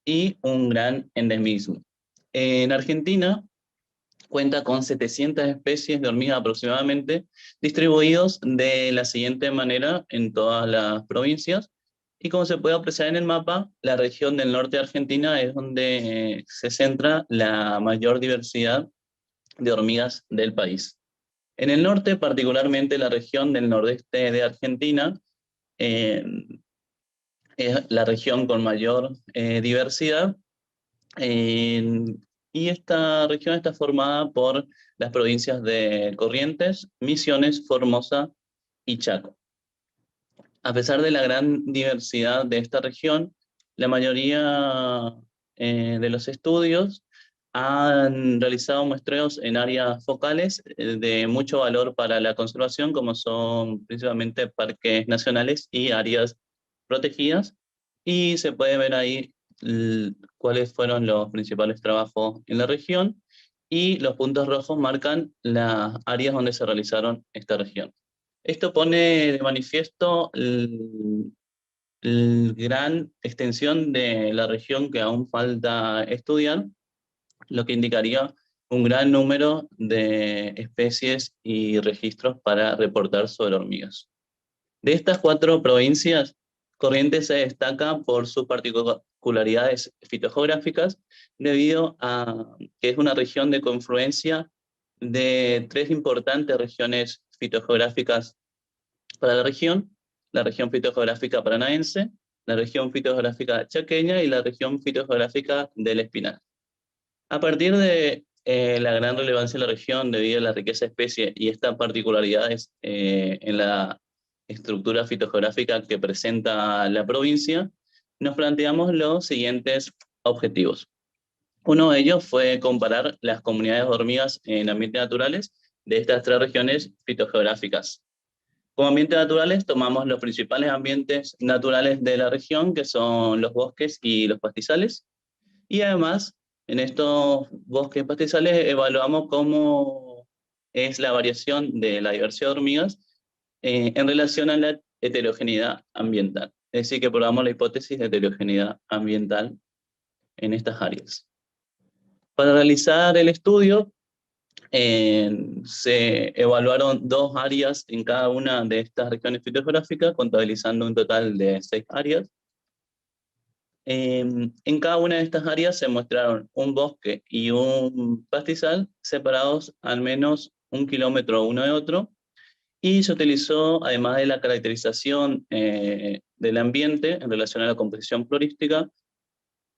y un gran endemismo. En Argentina cuenta con 700 especies de hormigas aproximadamente, distribuidos de la siguiente manera en todas las provincias. Y como se puede apreciar en el mapa, la región del norte de Argentina es donde se centra la mayor diversidad de hormigas del país. En el norte, particularmente la región del nordeste de Argentina, es la región con mayor diversidad, y esta región está formada por las provincias de Corrientes, Misiones, Formosa y Chaco. A pesar de la gran diversidad de esta región, la mayoría de los estudios han realizado muestreos en áreas focales de mucho valor para la conservación, como son principalmente parques nacionales y áreas protegidas, y se puede ver ahí cuáles fueron los principales trabajos en la región, y los puntos rojos marcan las áreas donde se realizaron esta región. Esto pone de manifiesto la gran extensión de la región que aún falta estudiar, lo que indicaría un gran número de especies y registros para reportar sobre hormigas. De estas 4 provincias, Corrientes se destaca por sus particularidades fitogeográficas, debido a que es una región de confluencia de 3 importantes regiones fitogeográficas para la región fitogeográfica paranaense, la región fitogeográfica chaqueña y la región fitogeográfica del Espinal. A partir de la gran relevancia de la región debido a la riqueza de especies y estas particularidades en la estructura fitogeográfica que presenta la provincia, nos planteamos los siguientes objetivos. Uno de ellos fue comparar las comunidades de hormigas en ambientes naturales de estas 3 regiones fitogeográficas. Como ambientes naturales tomamos los principales ambientes naturales de la región, que son los bosques y los pastizales, y además en estos bosques y pastizales evaluamos cómo es la variación de la diversidad de hormigas en relación a la heterogeneidad ambiental. Es decir, que probamos la hipótesis de heterogeneidad ambiental en estas áreas. Para realizar el estudio, se evaluaron 2 áreas en cada una de estas regiones fitogeográficas, contabilizando un total de 6 áreas. En cada una de estas áreas se mostraron un bosque y un pastizal separados al menos 1 kilómetro uno de otro, y se utilizó, además de la caracterización del ambiente en relación a la composición florística,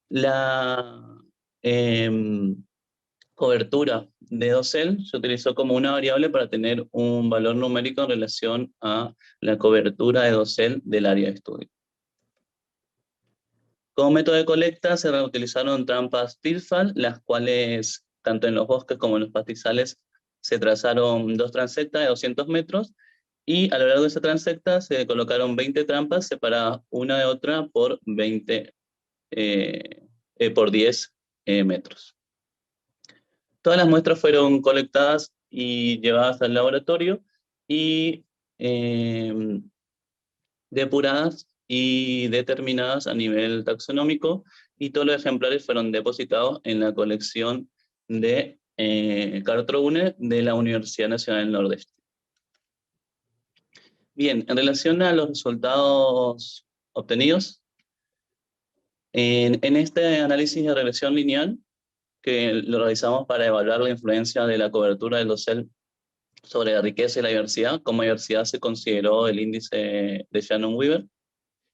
La cobertura de dosel se utilizó como una variable para tener un valor numérico en relación a la cobertura de dosel del área de estudio. Como método de colecta se reutilizaron trampas Tilfal, las cuales tanto en los bosques como en los pastizales se trazaron 2 transectas de 200 metros y a lo largo de esa transecta se colocaron 20 trampas separadas una de otra por 10 metros. Todas las muestras fueron colectadas y llevadas al laboratorio y depuradas y determinadas a nivel taxonómico, y todos los ejemplares fueron depositados en la colección de Cartrone de la Universidad Nacional del Nordeste. Bien, en relación a los resultados obtenidos, en este análisis de regresión lineal, que lo realizamos para evaluar la influencia de la cobertura del dosel sobre la riqueza y la diversidad, como diversidad se consideró el índice de Shannon-Weaver,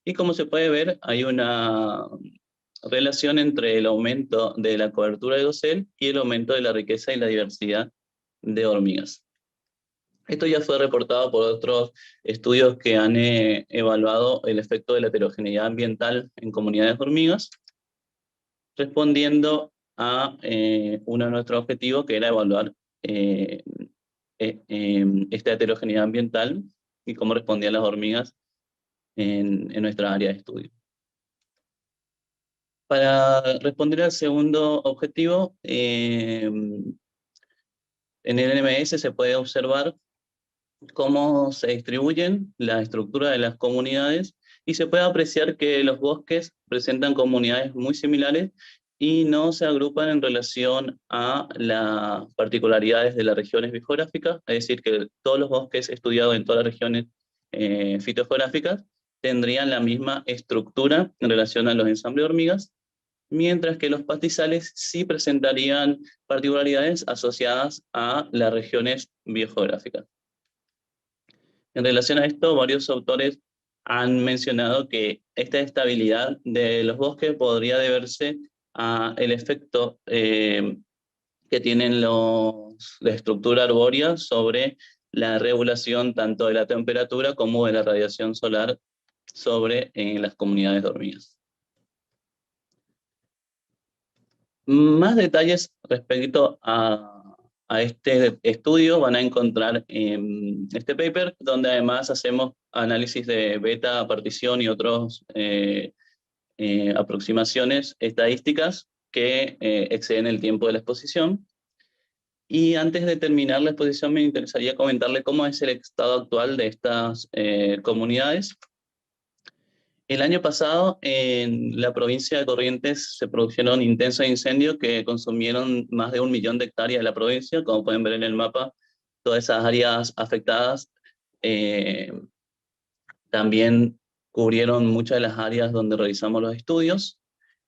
y como se puede ver, hay una relación entre el aumento de la cobertura de dosel y el aumento de la riqueza y la diversidad de hormigas. Esto ya fue reportado por otros estudios que han evaluado el efecto de la heterogeneidad ambiental en comunidades de hormigas, respondiendo a uno de nuestros objetivos, que era evaluar esta heterogeneidad ambiental y cómo respondían las hormigas en nuestra área de estudio. Para responder al segundo objetivo, en el NMS se puede observar cómo se distribuyen la estructura de las comunidades y se puede apreciar que los bosques presentan comunidades muy similares y no se agrupan en relación a las particularidades de las regiones biogeográficas, es decir, que todos los bosques estudiados en todas las regiones fitogeográficas tendrían la misma estructura en relación a los ensambles de hormigas, mientras que los pastizales sí presentarían particularidades asociadas a las regiones biogeográficas. En relación a esto, varios autores han mencionado que esta estabilidad de los bosques podría deberse al efecto que tienen la estructura arbórea sobre la regulación tanto de la temperatura como de la radiación solar sobre las comunidades de hormigas. Más detalles respecto a este estudio van a encontrar en este paper, donde además hacemos análisis de beta partición y otras aproximaciones estadísticas que exceden el tiempo de la exposición. Y antes de terminar la exposición me interesaría comentarle cómo es el estado actual de estas comunidades. El año pasado en la provincia de Corrientes se produjeron intensos incendios que consumieron más de 1 millón de hectáreas de la provincia. Como pueden ver en el mapa, todas esas áreas afectadas también cubrieron muchas de las áreas donde realizamos los estudios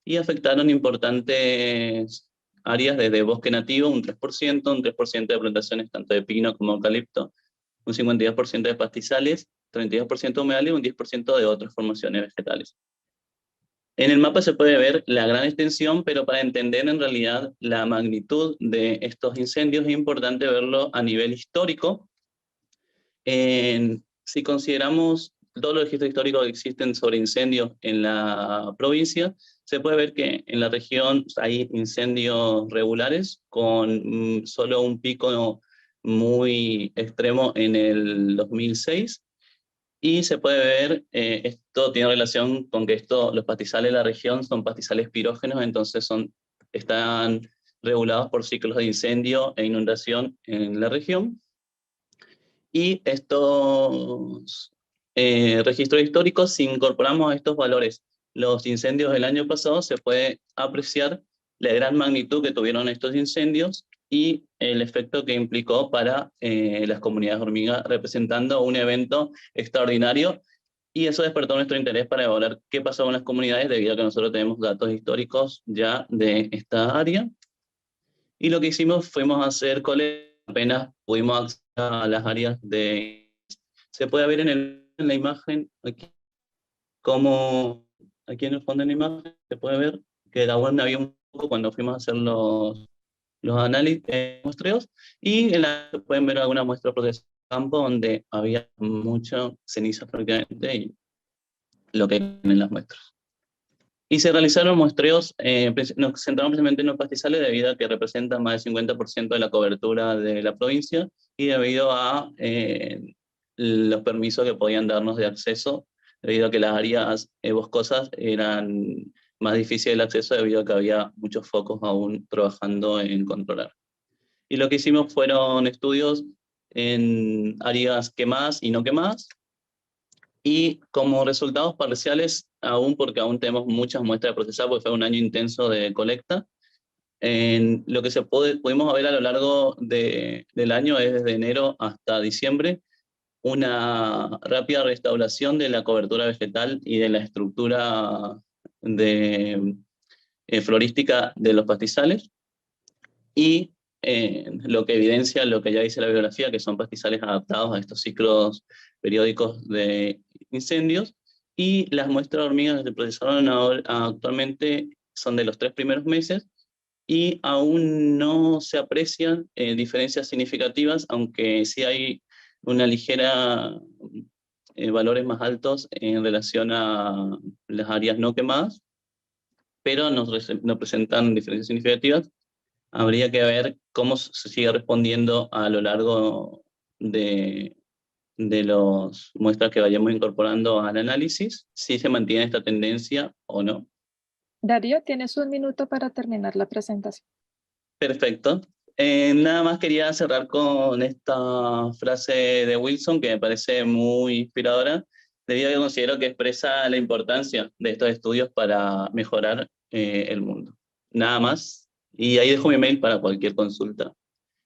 y afectaron importantes áreas desde bosque nativo, un 3% de plantaciones tanto de pino como eucalipto, un 52% de pastizales, 32% de humedales y un 10% de otras formaciones vegetales. En el mapa se puede ver la gran extensión, pero para entender en realidad la magnitud de estos incendios es importante verlo a nivel histórico. Si consideramos todos los registros históricos que existen sobre incendios en la provincia, se puede ver que en la región hay incendios regulares con solo un pico muy extremo en el 2006, y se puede ver, esto tiene relación con que los pastizales de la región son pastizales pirógenos, entonces están regulados por ciclos de incendio e inundación en la región. Y estos registros históricos, si incorporamos a estos valores los incendios del año pasado, se puede apreciar la gran magnitud que tuvieron estos incendios y el efecto que implicó para las comunidades hormigas, representando un evento extraordinario, y eso despertó nuestro interés para evaluar qué pasó con las comunidades, debido a que nosotros tenemos datos históricos ya de esta área. Y lo que hicimos fuimos hacer colectas, apenas pudimos acceder a las áreas de... Se puede ver en la imagen, aquí, como aquí en el fondo de la imagen, se puede ver que aún había un poco cuando fuimos a hacer los análisis, muestreos, y en la pueden ver alguna muestra de proceso de campo donde había mucha ceniza prácticamente y lo que hay en las muestras. Y se realizaron muestreos, nos centramos principalmente en los pastizales debido a que representan más del 50% de la cobertura de la provincia y debido a los permisos que podían darnos de acceso, debido a que las áreas boscosas eran más difíciles de acceso debido a que había muchos focos aún trabajando en controlar. Y lo que hicimos fueron estudios en áreas quemadas y no quemadas, y como resultados parciales, aún porque aún tenemos muchas muestras de procesar, porque fue un año intenso de colecta, en lo que pudimos ver a lo largo del año es desde enero hasta diciembre, una rápida restauración de la cobertura vegetal y de la estructura florística de los pastizales, y lo que evidencia lo que ya dice la bibliografía, que son pastizales adaptados a estos ciclos periódicos de incendios, y las muestras de hormigas que se procesaron actualmente son de los 3 primeros meses, y aún no se aprecian diferencias significativas, aunque sí hay una ligera valores más altos en relación a las áreas no quemadas, pero no presentan diferencias significativas. Habría que ver cómo se sigue respondiendo a lo largo de las muestras que vayamos incorporando al análisis, si se mantiene esta tendencia o no. Darío, tienes un minuto para terminar la presentación. Perfecto. Nada más quería cerrar con esta frase de Wilson que me parece muy inspiradora, debido a que considero que expresa la importancia de estos estudios para mejorar el mundo. Nada más. Y ahí dejo mi mail para cualquier consulta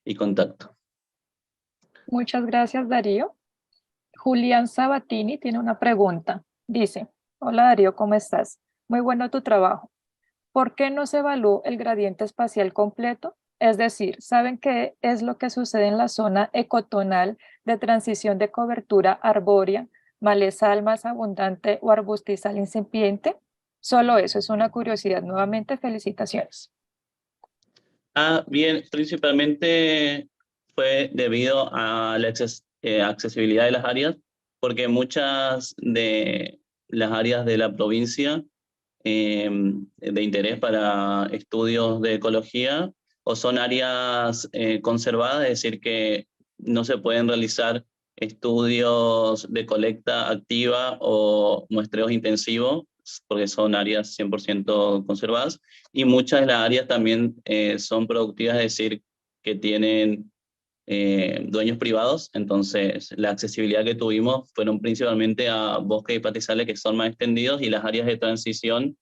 y contacto. Muchas gracias, Darío. Julián Sabatini tiene una pregunta. Dice, hola Darío, ¿cómo estás? Muy bueno tu trabajo. ¿Por qué no se evaluó el gradiente espacial completo? Es decir, ¿saben qué es lo que sucede en la zona ecotonal de transición de cobertura arbórea, malezal más abundante o arbustizal incipiente? Solo eso, es una curiosidad. Nuevamente, felicitaciones. Bien, principalmente fue debido a la accesibilidad de las áreas, porque muchas de las áreas de la provincia de interés para estudios de ecología o son áreas conservadas, es decir, que no se pueden realizar estudios de colecta activa o muestreos intensivos, porque son áreas 100% conservadas, y muchas de las áreas también son productivas, es decir, que tienen dueños privados. Entonces la accesibilidad que tuvimos fueron principalmente a bosques y pastizales que son más extendidos, y las áreas de transición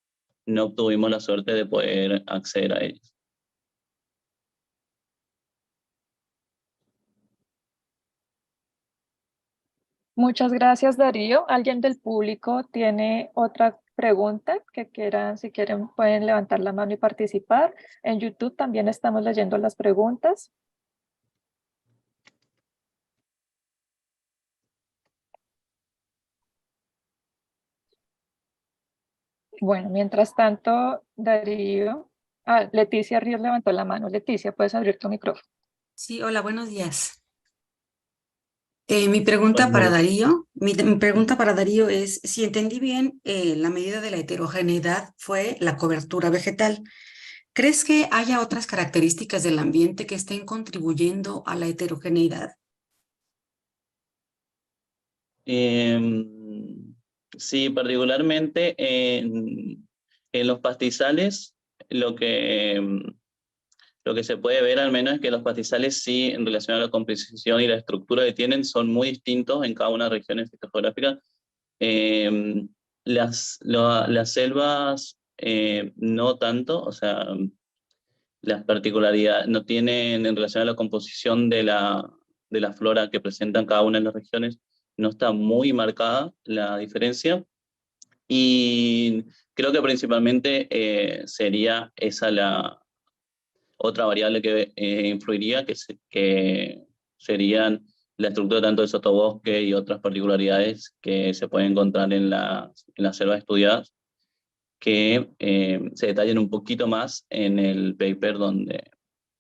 no obtuvimos la suerte de poder acceder a ellos. Muchas gracias, Darío. ¿Alguien del público tiene otra pregunta que quieran? Si quieren, pueden levantar la mano y participar. En YouTube también estamos leyendo las preguntas. Bueno, mientras tanto, Darío... Leticia Ríos levantó la mano. Leticia, puedes abrir tu micrófono. Sí, hola, buenos días. Mi pregunta para Darío es, si entendí bien, la medida de la heterogeneidad fue la cobertura vegetal. ¿Crees que haya otras características del ambiente que estén contribuyendo a la heterogeneidad? Sí, particularmente en los pastizales, lo que se puede ver al menos es que los pastizales sí, en relación a la composición y la estructura que tienen, son muy distintos en cada una de las regiones fitogeográficas. Las selvas no tanto, o sea, las particularidades no tienen, en relación a la composición de la flora que presentan cada una de las regiones, no está muy marcada la diferencia, y creo que principalmente sería esa la otra variable que influiría, que serían la estructura tanto del sotobosque y otras particularidades que se pueden encontrar en las selvas estudiadas, que se detallan un poquito más en el paper donde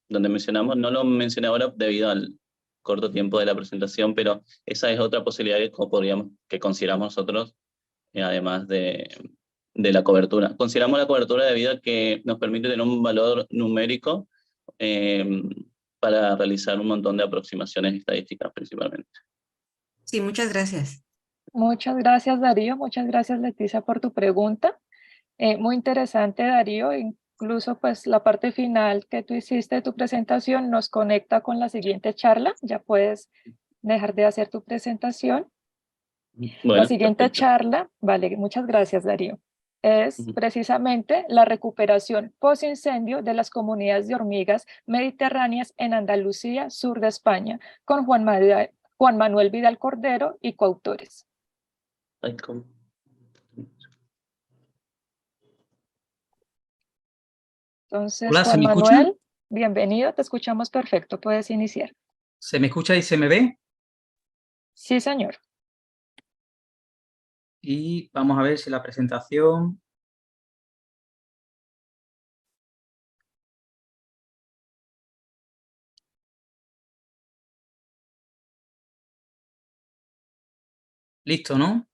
mencionamos. No lo mencioné ahora debido al corto tiempo de la presentación, pero esa es otra posibilidad que consideramos nosotros, además de la cobertura. Consideramos la cobertura debido a que nos permite tener un valor numérico para realizar un montón de aproximaciones estadísticas principalmente. Sí, muchas gracias. Muchas gracias, Darío. Muchas gracias, Leticia, por tu pregunta. Muy interesante, Darío. Incluso pues la parte final que tú hiciste de tu presentación nos conecta con la siguiente charla. Ya puedes dejar de hacer tu presentación. Bueno, La siguiente perfecto. charla, vale, muchas gracias, Darío, es precisamente la recuperación post-incendio de las comunidades de hormigas mediterráneas en Andalucía, sur de España, con Juan Manuel Vidal Cordero y coautores. Entonces, Hola, ¿se Juan me escucha? Manuel, bienvenido, te escuchamos perfecto, puedes iniciar. ¿Se me escucha y se me ve? Sí, señor. Y vamos a ver si la presentación... Listo, ¿no?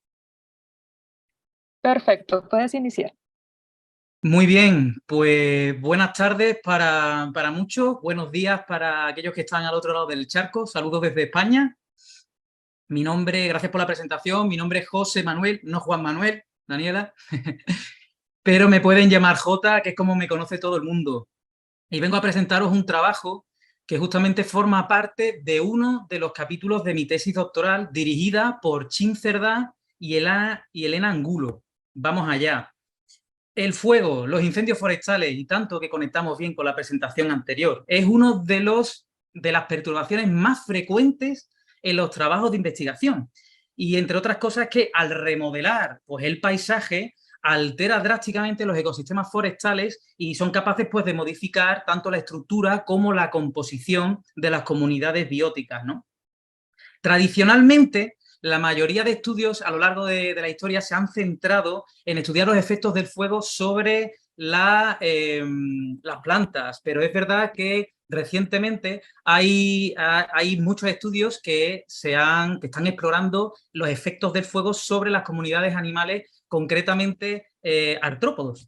Perfecto, puedes iniciar. Muy bien, pues buenas tardes para muchos, buenos días para aquellos que están al otro lado del charco, saludos desde España. Mi nombre, gracias por la presentación, mi nombre es José Manuel, no Juan Manuel, Daniela, pero me pueden llamar Jota, que es como me conoce todo el mundo. Y vengo a presentaros un trabajo que justamente forma parte de uno de los capítulos de mi tesis doctoral dirigida por Chin Cerdá y Elena Angulo. Vamos allá. El fuego, los incendios forestales, y tanto que conectamos bien con la presentación anterior, es uno de las perturbaciones más frecuentes en los trabajos de investigación. Y entre otras cosas que al remodelar pues, el paisaje, altera drásticamente los ecosistemas forestales y son capaces pues, de modificar tanto la estructura como la composición de las comunidades bióticas, ¿no? Tradicionalmente, la mayoría de estudios a lo largo de la historia se han centrado en estudiar los efectos del fuego sobre las plantas, pero es verdad que recientemente hay muchos estudios que están explorando los efectos del fuego sobre las comunidades animales, concretamente artrópodos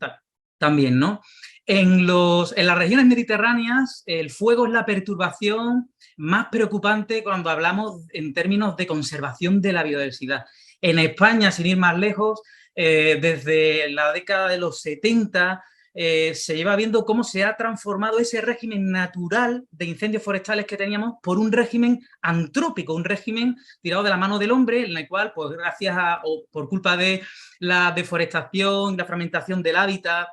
también, ¿no? En las regiones mediterráneas, el fuego es la perturbación más preocupante cuando hablamos en términos de conservación de la biodiversidad. En España, sin ir más lejos, desde la década de los 70, se lleva viendo cómo se ha transformado ese régimen natural de incendios forestales que teníamos por un régimen antrópico, un régimen tirado de la mano del hombre, en el cual, pues gracias o por culpa de la deforestación, la fragmentación del hábitat,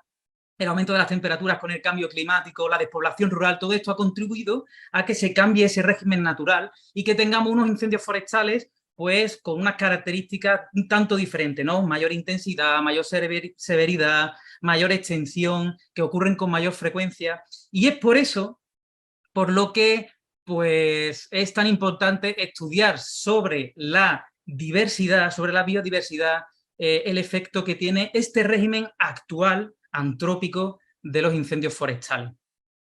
el aumento de las temperaturas con el cambio climático, la despoblación rural, todo esto ha contribuido a que se cambie ese régimen natural y que tengamos unos incendios forestales pues con unas características un tanto diferentes, ¿no? Mayor intensidad, mayor severidad, mayor extensión, que ocurren con mayor frecuencia. Y es por eso por lo que pues, es tan importante estudiar sobre la diversidad, sobre la biodiversidad, el efecto que tiene este régimen actual antrópico de los incendios forestales.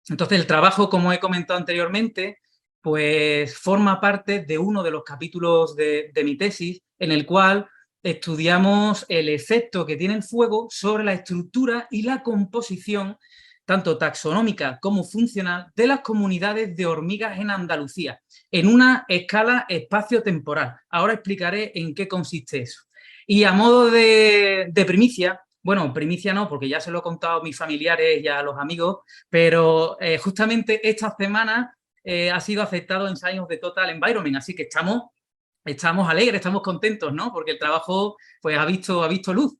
Entonces, el trabajo, como he comentado anteriormente, pues forma parte de uno de los capítulos de mi tesis, en el cual estudiamos el efecto que tiene el fuego sobre la estructura y la composición, tanto taxonómica como funcional, de las comunidades de hormigas en Andalucía, en una escala espacio-temporal. Ahora explicaré en qué consiste eso. Y a modo de primicia, bueno, primicia no, porque ya se lo he contado a mis familiares y a los amigos, pero justamente esta semana ha sido aceptado en Science of the Total Environment, así que estamos alegres, estamos contentos, ¿no? Porque el trabajo pues, ha visto luz.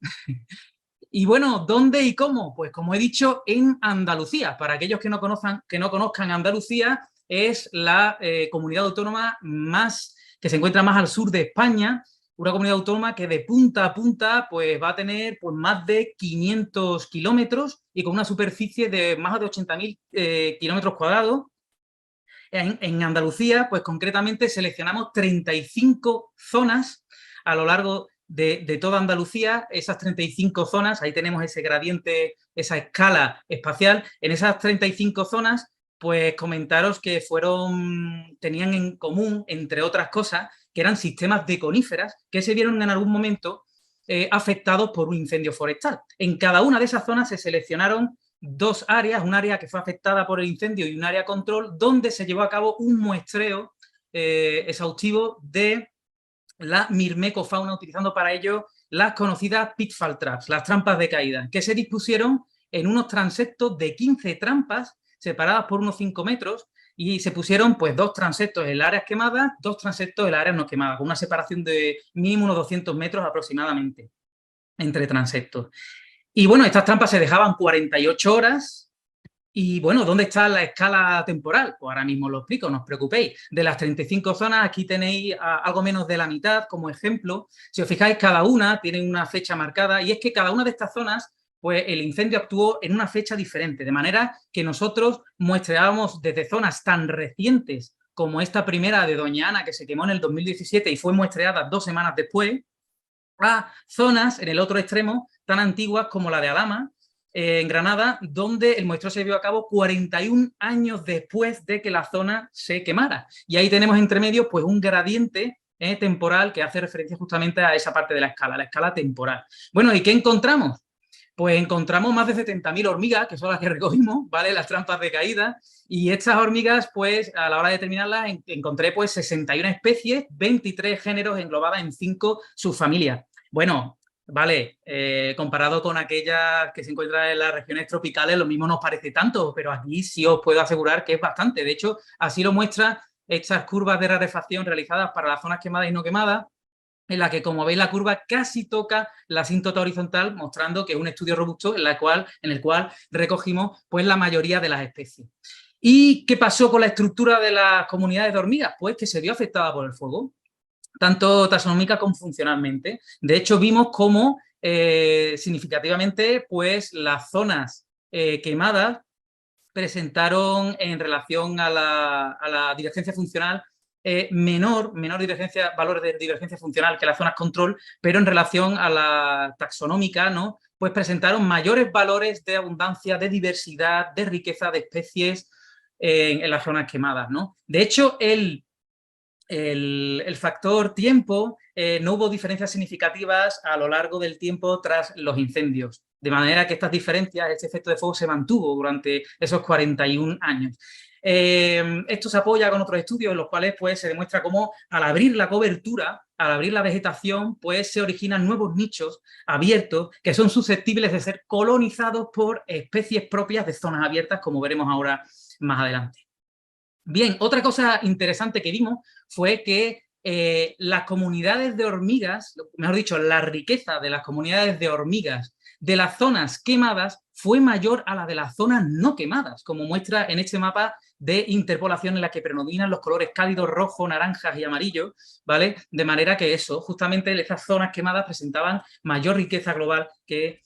Y bueno, ¿dónde y cómo? Pues como he dicho, en Andalucía. Para aquellos que no conozcan Andalucía, es la comunidad autónoma que se encuentra más al sur de España, una comunidad autónoma que de punta a punta pues, va a tener pues, más de 500 kilómetros y con una superficie de más de 80.000 kilómetros cuadrados. En Andalucía, pues concretamente seleccionamos 35 zonas a lo largo de toda Andalucía, esas 35 zonas, ahí tenemos ese gradiente, esa escala espacial. En esas 35 zonas, pues comentaros que tenían en común, entre otras cosas, que eran sistemas de coníferas que se vieron en algún momento afectados por un incendio forestal. En cada una de esas zonas se seleccionaron 2 áreas, un área que fue afectada por el incendio y un área control, donde se llevó a cabo un muestreo exhaustivo de la mirmecofauna, utilizando para ello las conocidas pitfall traps, las trampas de caída, que se dispusieron en unos transeptos de 15 trampas separadas por unos 5 metros, y se pusieron pues 2 transeptos en las áreas quemadas, 2 transeptos en las áreas no quemadas, con una separación de mínimo unos 200 metros aproximadamente entre transeptos. Y bueno, estas trampas se dejaban 48 horas. Y bueno, ¿dónde está la escala temporal? Pues ahora mismo lo explico, no os preocupéis. De las 35 zonas, aquí tenéis algo menos de la mitad como ejemplo. Si os fijáis, cada una tiene una fecha marcada, y es que cada una de estas zonas, pues el incendio actuó en una fecha diferente, de manera que nosotros muestreábamos desde zonas tan recientes como esta primera de Doña Ana, que se quemó en el 2017 y fue muestreada 2 semanas después, a zonas en el otro extremo tan antiguas como la de Alhama, en Granada, donde el muestreo se llevó a cabo 41 años después de que la zona se quemara. Y ahí tenemos entre medio pues un gradiente temporal que hace referencia justamente a esa parte de la escala temporal. Bueno, ¿y qué encontramos? Pues encontramos más de 70.000 hormigas, que son las que recogimos, ¿vale? Las trampas de caída. Y estas hormigas, pues, a la hora de determinarlas, encontré pues 61 especies, 23 géneros englobadas en 5 subfamilias. Bueno, vale, comparado con aquellas que se encuentran en las regiones tropicales, lo mismo nos parece tanto, pero aquí sí os puedo asegurar que es bastante. De hecho, así lo muestran estas curvas de rarefacción realizadas para las zonas quemadas y no quemadas, en la que, como veis, la curva casi toca la asíntota horizontal, mostrando que es un estudio robusto en el cual recogimos pues, la mayoría de las especies. ¿Y qué pasó con la estructura de las comunidades de hormigas? Pues que se vio afectada por el fuego, tanto taxonómica como funcionalmente. De hecho, vimos cómo significativamente pues, las zonas quemadas presentaron en relación a la divergencia funcional menor divergencia, valores de divergencia funcional que las zonas control, pero en relación a la taxonómica, ¿no? Pues presentaron mayores valores de abundancia, de diversidad, de riqueza de especies en las zonas quemadas, ¿no? De hecho, el factor tiempo, no hubo diferencias significativas a lo largo del tiempo tras los incendios, de manera que estas diferencias, este efecto de fuego se mantuvo durante esos 41 años. Esto se apoya con otros estudios en los cuales pues, se demuestra cómo al abrir la cobertura, al abrir la vegetación, pues se originan nuevos nichos abiertos que son susceptibles de ser colonizados por especies propias de zonas abiertas, como veremos ahora más adelante. Bien, otra cosa interesante que vimos fue que las comunidades de hormigas, mejor dicho, la riqueza de las comunidades de hormigas de las zonas quemadas fue mayor a la de las zonas no quemadas, como muestra en este mapa de interpolación en la que predominan los colores cálidos, rojo, naranjas y amarillo, ¿vale? De manera que eso, justamente esas zonas quemadas presentaban mayor riqueza global que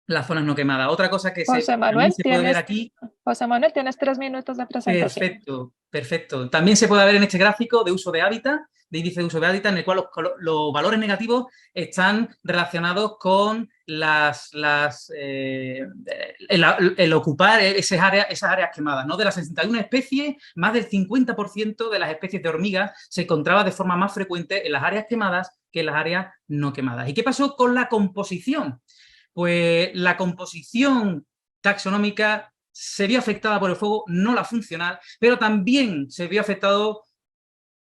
las zonas no quemadas. Otra cosa que José Manuel, se puede ver aquí... José Manuel, tienes 3 minutos de presentación. Perfecto, perfecto. También se puede ver en este gráfico de uso de hábitat, de índice de uso de hábitat, en el cual los valores negativos están relacionados con el ocupar esas áreas quemadas, ¿no? De las 61 especies, más del 50% de las especies de hormigas se encontraba de forma más frecuente en las áreas quemadas que en las áreas no quemadas. ¿Y qué pasó con la composición? Pues la composición taxonómica se vio afectada por el fuego, no la funcional, pero también se vio afectado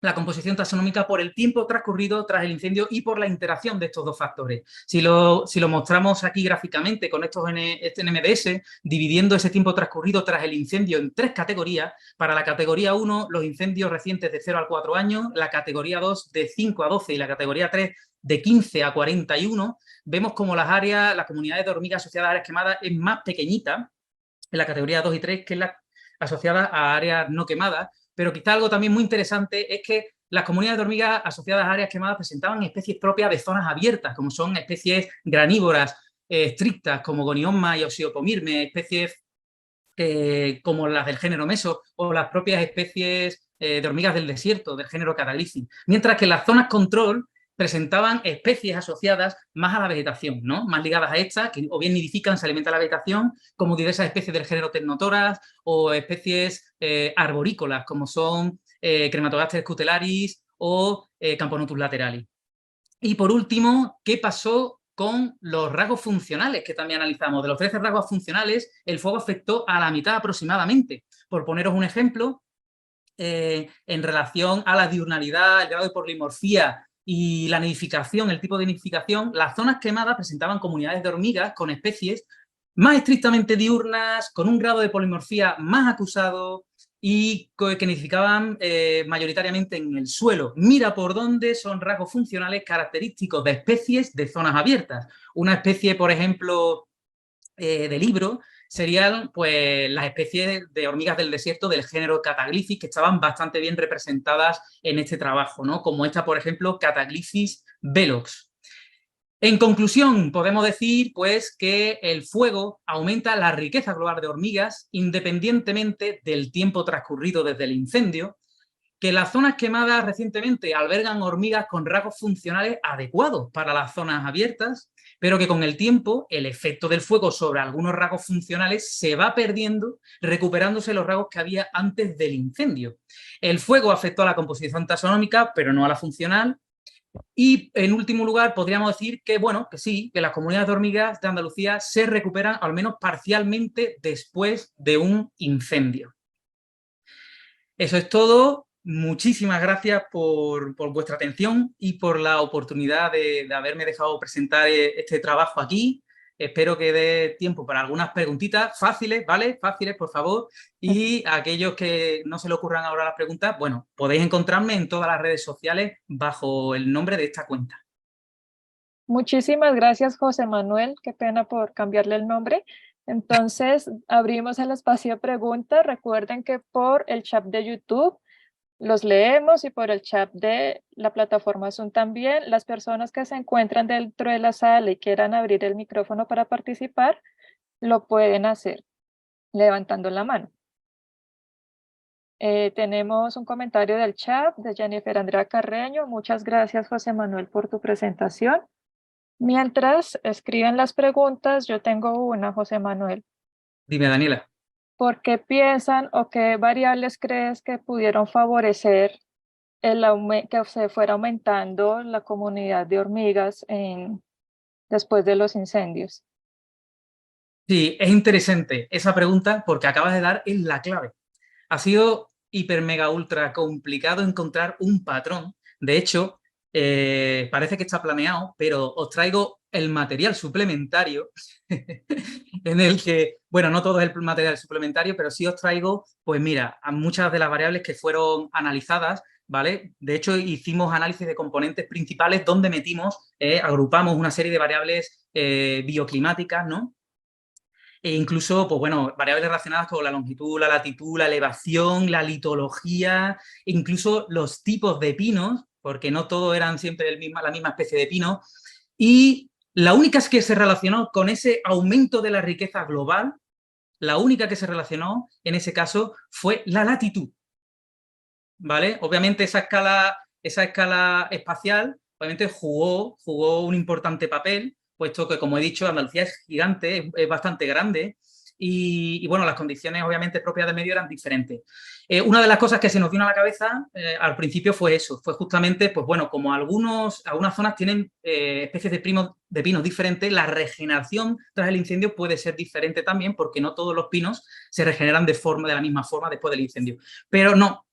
la composición taxonómica por el tiempo transcurrido tras el incendio y por la interacción de estos dos factores. Si lo mostramos aquí gráficamente con este NMDS, dividiendo ese tiempo transcurrido tras el incendio en 3 categorías, para la categoría 1, los incendios recientes de 0 a 4 años, la categoría 2 de 5 a 12 y la categoría 3 de 15 a 41, vemos como las comunidades de hormigas asociadas a áreas quemadas es más pequeñita en la categoría 2 y 3 que la asociada a áreas no quemadas, pero quizá algo también muy interesante es que las comunidades de hormigas asociadas a áreas quemadas presentaban especies propias de zonas abiertas, como son especies granívoras estrictas, como Gonioma y Osiopomirme, especies como las del género Meso, o las propias especies de hormigas del desierto, del género Cataglypsis. Mientras que en las zonas control, presentaban especies asociadas más a la vegetación, ¿no? Más ligadas a esta, que o bien nidifican, se alimentan de la vegetación, como diversas especies del género Tecnotoras o especies arborícolas, como son Crematogasther scutelaris o Camponotus lateralis. Y por último, ¿qué pasó con los rasgos funcionales que también analizamos? De los 13 rasgos funcionales, el fuego afectó a la mitad aproximadamente. Por poneros un ejemplo, en relación a la diurnalidad, el grado de polimorfía y la nidificación, el tipo de nidificación, las zonas quemadas presentaban comunidades de hormigas con especies más estrictamente diurnas, con un grado de polimorfía más acusado y que nidificaban mayoritariamente en el suelo. Mira por dónde son rasgos funcionales característicos de especies de zonas abiertas. Una especie, por ejemplo, de libro serían pues las especies de hormigas del desierto del género Cataglyphis, que estaban bastante bien representadas en este trabajo, ¿no? Como esta, por ejemplo, Cataglyphis velox. En conclusión, podemos decir pues que el fuego aumenta la riqueza global de hormigas independientemente del tiempo transcurrido desde el incendio, que las zonas quemadas recientemente albergan hormigas con rasgos funcionales adecuados para las zonas abiertas, pero que con el tiempo el efecto del fuego sobre algunos rasgos funcionales se va perdiendo, recuperándose los rasgos que había antes del incendio. El fuego afectó a la composición taxonómica, pero no a la funcional. Y en último lugar, podríamos decir que, bueno, que sí, que las comunidades de hormigas de Andalucía se recuperan al menos parcialmente después de un incendio. Eso es todo. Muchísimas gracias por vuestra atención y por la oportunidad de haberme dejado presentar este trabajo aquí. Espero que dé tiempo para algunas preguntitas fáciles, ¿vale? Fáciles, por favor. Y a aquellos que no se le ocurran ahora las preguntas, bueno, podéis encontrarme en todas las redes sociales bajo el nombre de esta cuenta. Muchísimas gracias, José Manuel. Qué pena por cambiarle el nombre. Entonces, abrimos el espacio de preguntas. Recuerden que por el chat de YouTube los leemos y por el chat de la plataforma Zoom también. Las personas que se encuentran dentro de la sala y quieran abrir el micrófono para participar, lo pueden hacer levantando la mano. Tenemos un comentario del chat de Jennifer Andrea Carreño. Muchas gracias, José Manuel, por tu presentación. Mientras escriben las preguntas, yo tengo una, José Manuel. Dime, Daniela. ¿Por qué piensan o qué variables crees que pudieron favorecer que se fuera aumentando la comunidad de hormigas después de los incendios? Sí, es interesante esa pregunta porque acabas de dar en la clave. Ha sido hiper, mega, ultra complicado encontrar un patrón. De hecho, parece que está planeado, pero os traigo el material suplementario en el que, bueno, no todo es el material suplementario, pero sí os traigo, pues mira, a muchas de las variables que fueron analizadas, ¿vale? De hecho, hicimos análisis de componentes principales donde agrupamos una serie de variables bioclimáticas, ¿no? E incluso, pues bueno, variables relacionadas con la longitud, la latitud, la elevación, la litología, incluso los tipos de pinos, porque no todos eran siempre la misma especie de pino. Y la única que se relacionó con ese aumento de la riqueza global, la única que se relacionó en ese caso fue la latitud, ¿vale? Obviamente esa escala espacial, obviamente jugó un importante papel, puesto que, como he dicho, Andalucía es gigante, es bastante grande y, bueno, las condiciones obviamente propias del medio eran diferentes. Una de las cosas que se nos vino a la cabeza al principio fue eso, fue justamente, pues bueno, como algunas zonas tienen especies de pinos diferentes, la regeneración tras el incendio puede ser diferente también porque no todos los pinos se regeneran de la misma forma después del incendio. Pero no.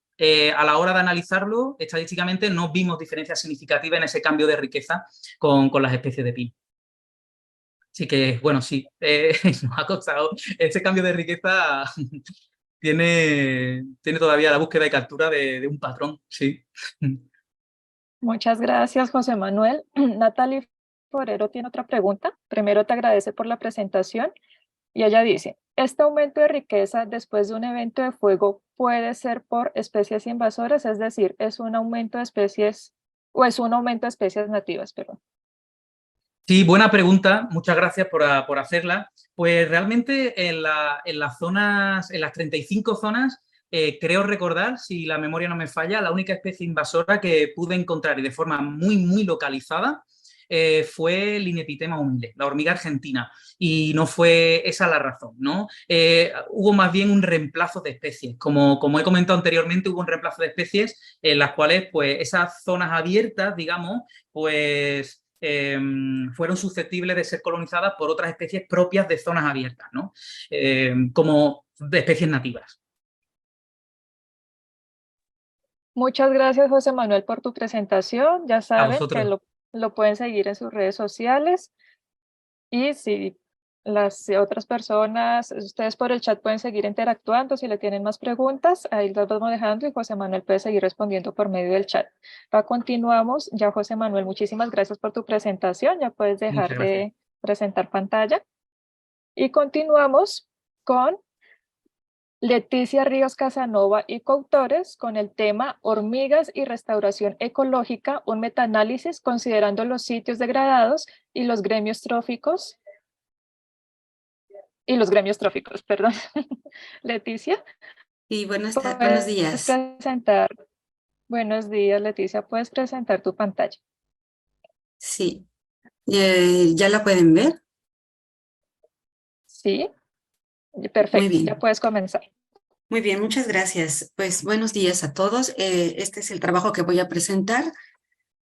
A la hora de analizarlo, estadísticamente no vimos diferencias significativas en ese cambio de riqueza con las especies de pino. Así que, bueno, sí, nos ha costado. Ese cambio de riqueza tiene todavía la búsqueda y captura de un patrón, sí. Muchas gracias, José Manuel. Natalie Forero tiene otra pregunta. Primero te agradece por la presentación y ella dice, ¿este aumento de riqueza después de un evento de fuego puede ser por especies invasoras? Es decir, ¿es un aumento de especies o es un aumento de especies nativas? Perdón. Sí, buena pregunta. Muchas gracias por hacerla. Pues realmente en las 35 zonas creo recordar, si la memoria no me falla, la única especie invasora que pude encontrar y de forma muy, muy localizada fue Linepitema humile, la hormiga argentina, y no fue esa la razón, ¿no? Hubo más bien un reemplazo de especies. Como he comentado anteriormente, hubo un reemplazo de especies en las cuales, pues, esas zonas abiertas, digamos, pues fueron susceptibles de ser colonizadas por otras especies propias de zonas abiertas, ¿no? Como de especies nativas. Muchas gracias, José Manuel, por tu presentación. Ya A saben que vosotros. lo pueden seguir en sus redes sociales. Y si las otras personas, ustedes por el chat pueden seguir interactuando. Si le tienen más preguntas, ahí las vamos dejando y José Manuel puede seguir respondiendo por medio del chat. Continuamos. Ya, José Manuel, muchísimas gracias por tu presentación. Ya puedes dejar Muchas gracias. de presentar pantalla. Y continuamos con Leticia Ríos Casanova y coautores con el tema Hormigas y restauración ecológica, un metaanálisis considerando los sitios degradados y los gremios tróficos. Perdón. Leticia. Y buenos ¿puedes días. presentar? Buenos días, Leticia. ¿Puedes presentar tu pantalla? Sí. ¿Ya la pueden ver? Sí. Muy Perfecto. bien. Ya puedes comenzar. Muy bien, muchas gracias. Pues buenos días a todos. Este es el trabajo que voy a presentar,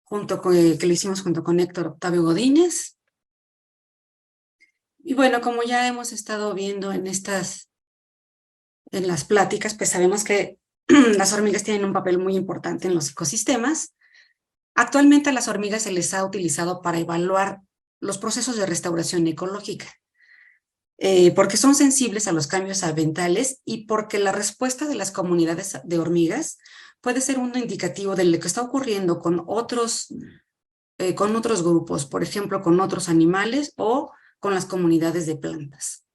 que lo hicimos junto con Héctor Octavio Godínez. Y bueno, como ya hemos estado viendo en las pláticas, pues sabemos que las hormigas tienen un papel muy importante en los ecosistemas. Actualmente a las hormigas se les ha utilizado para evaluar los procesos de restauración ecológica. Porque son sensibles a los cambios ambientales y porque la respuesta de las comunidades de hormigas puede ser un indicativo de lo que está ocurriendo con otros grupos, por ejemplo, con otros animales o con las comunidades de plantas.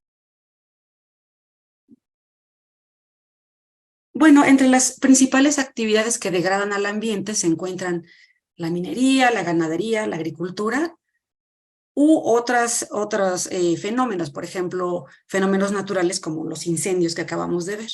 Bueno, entre las principales actividades que degradan al ambiente se encuentran la minería, la ganadería, la agricultura, u otros fenómenos, por ejemplo, fenómenos naturales como los incendios que acabamos de ver.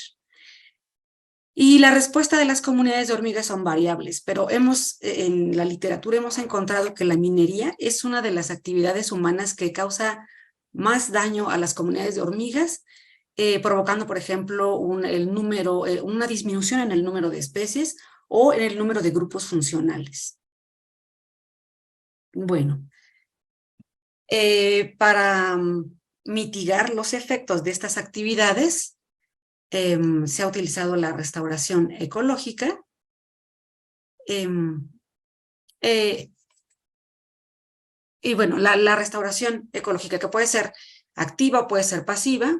Y la respuesta de las comunidades de hormigas son variables, pero en la literatura hemos encontrado que la minería es una de las actividades humanas que causa más daño a las comunidades de hormigas, provocando, por ejemplo, una disminución en el número de especies o en el número de grupos funcionales. Bueno. Para mitigar los efectos de estas actividades, se ha utilizado la restauración ecológica. Y bueno, la restauración ecológica, que puede ser activa o puede ser pasiva.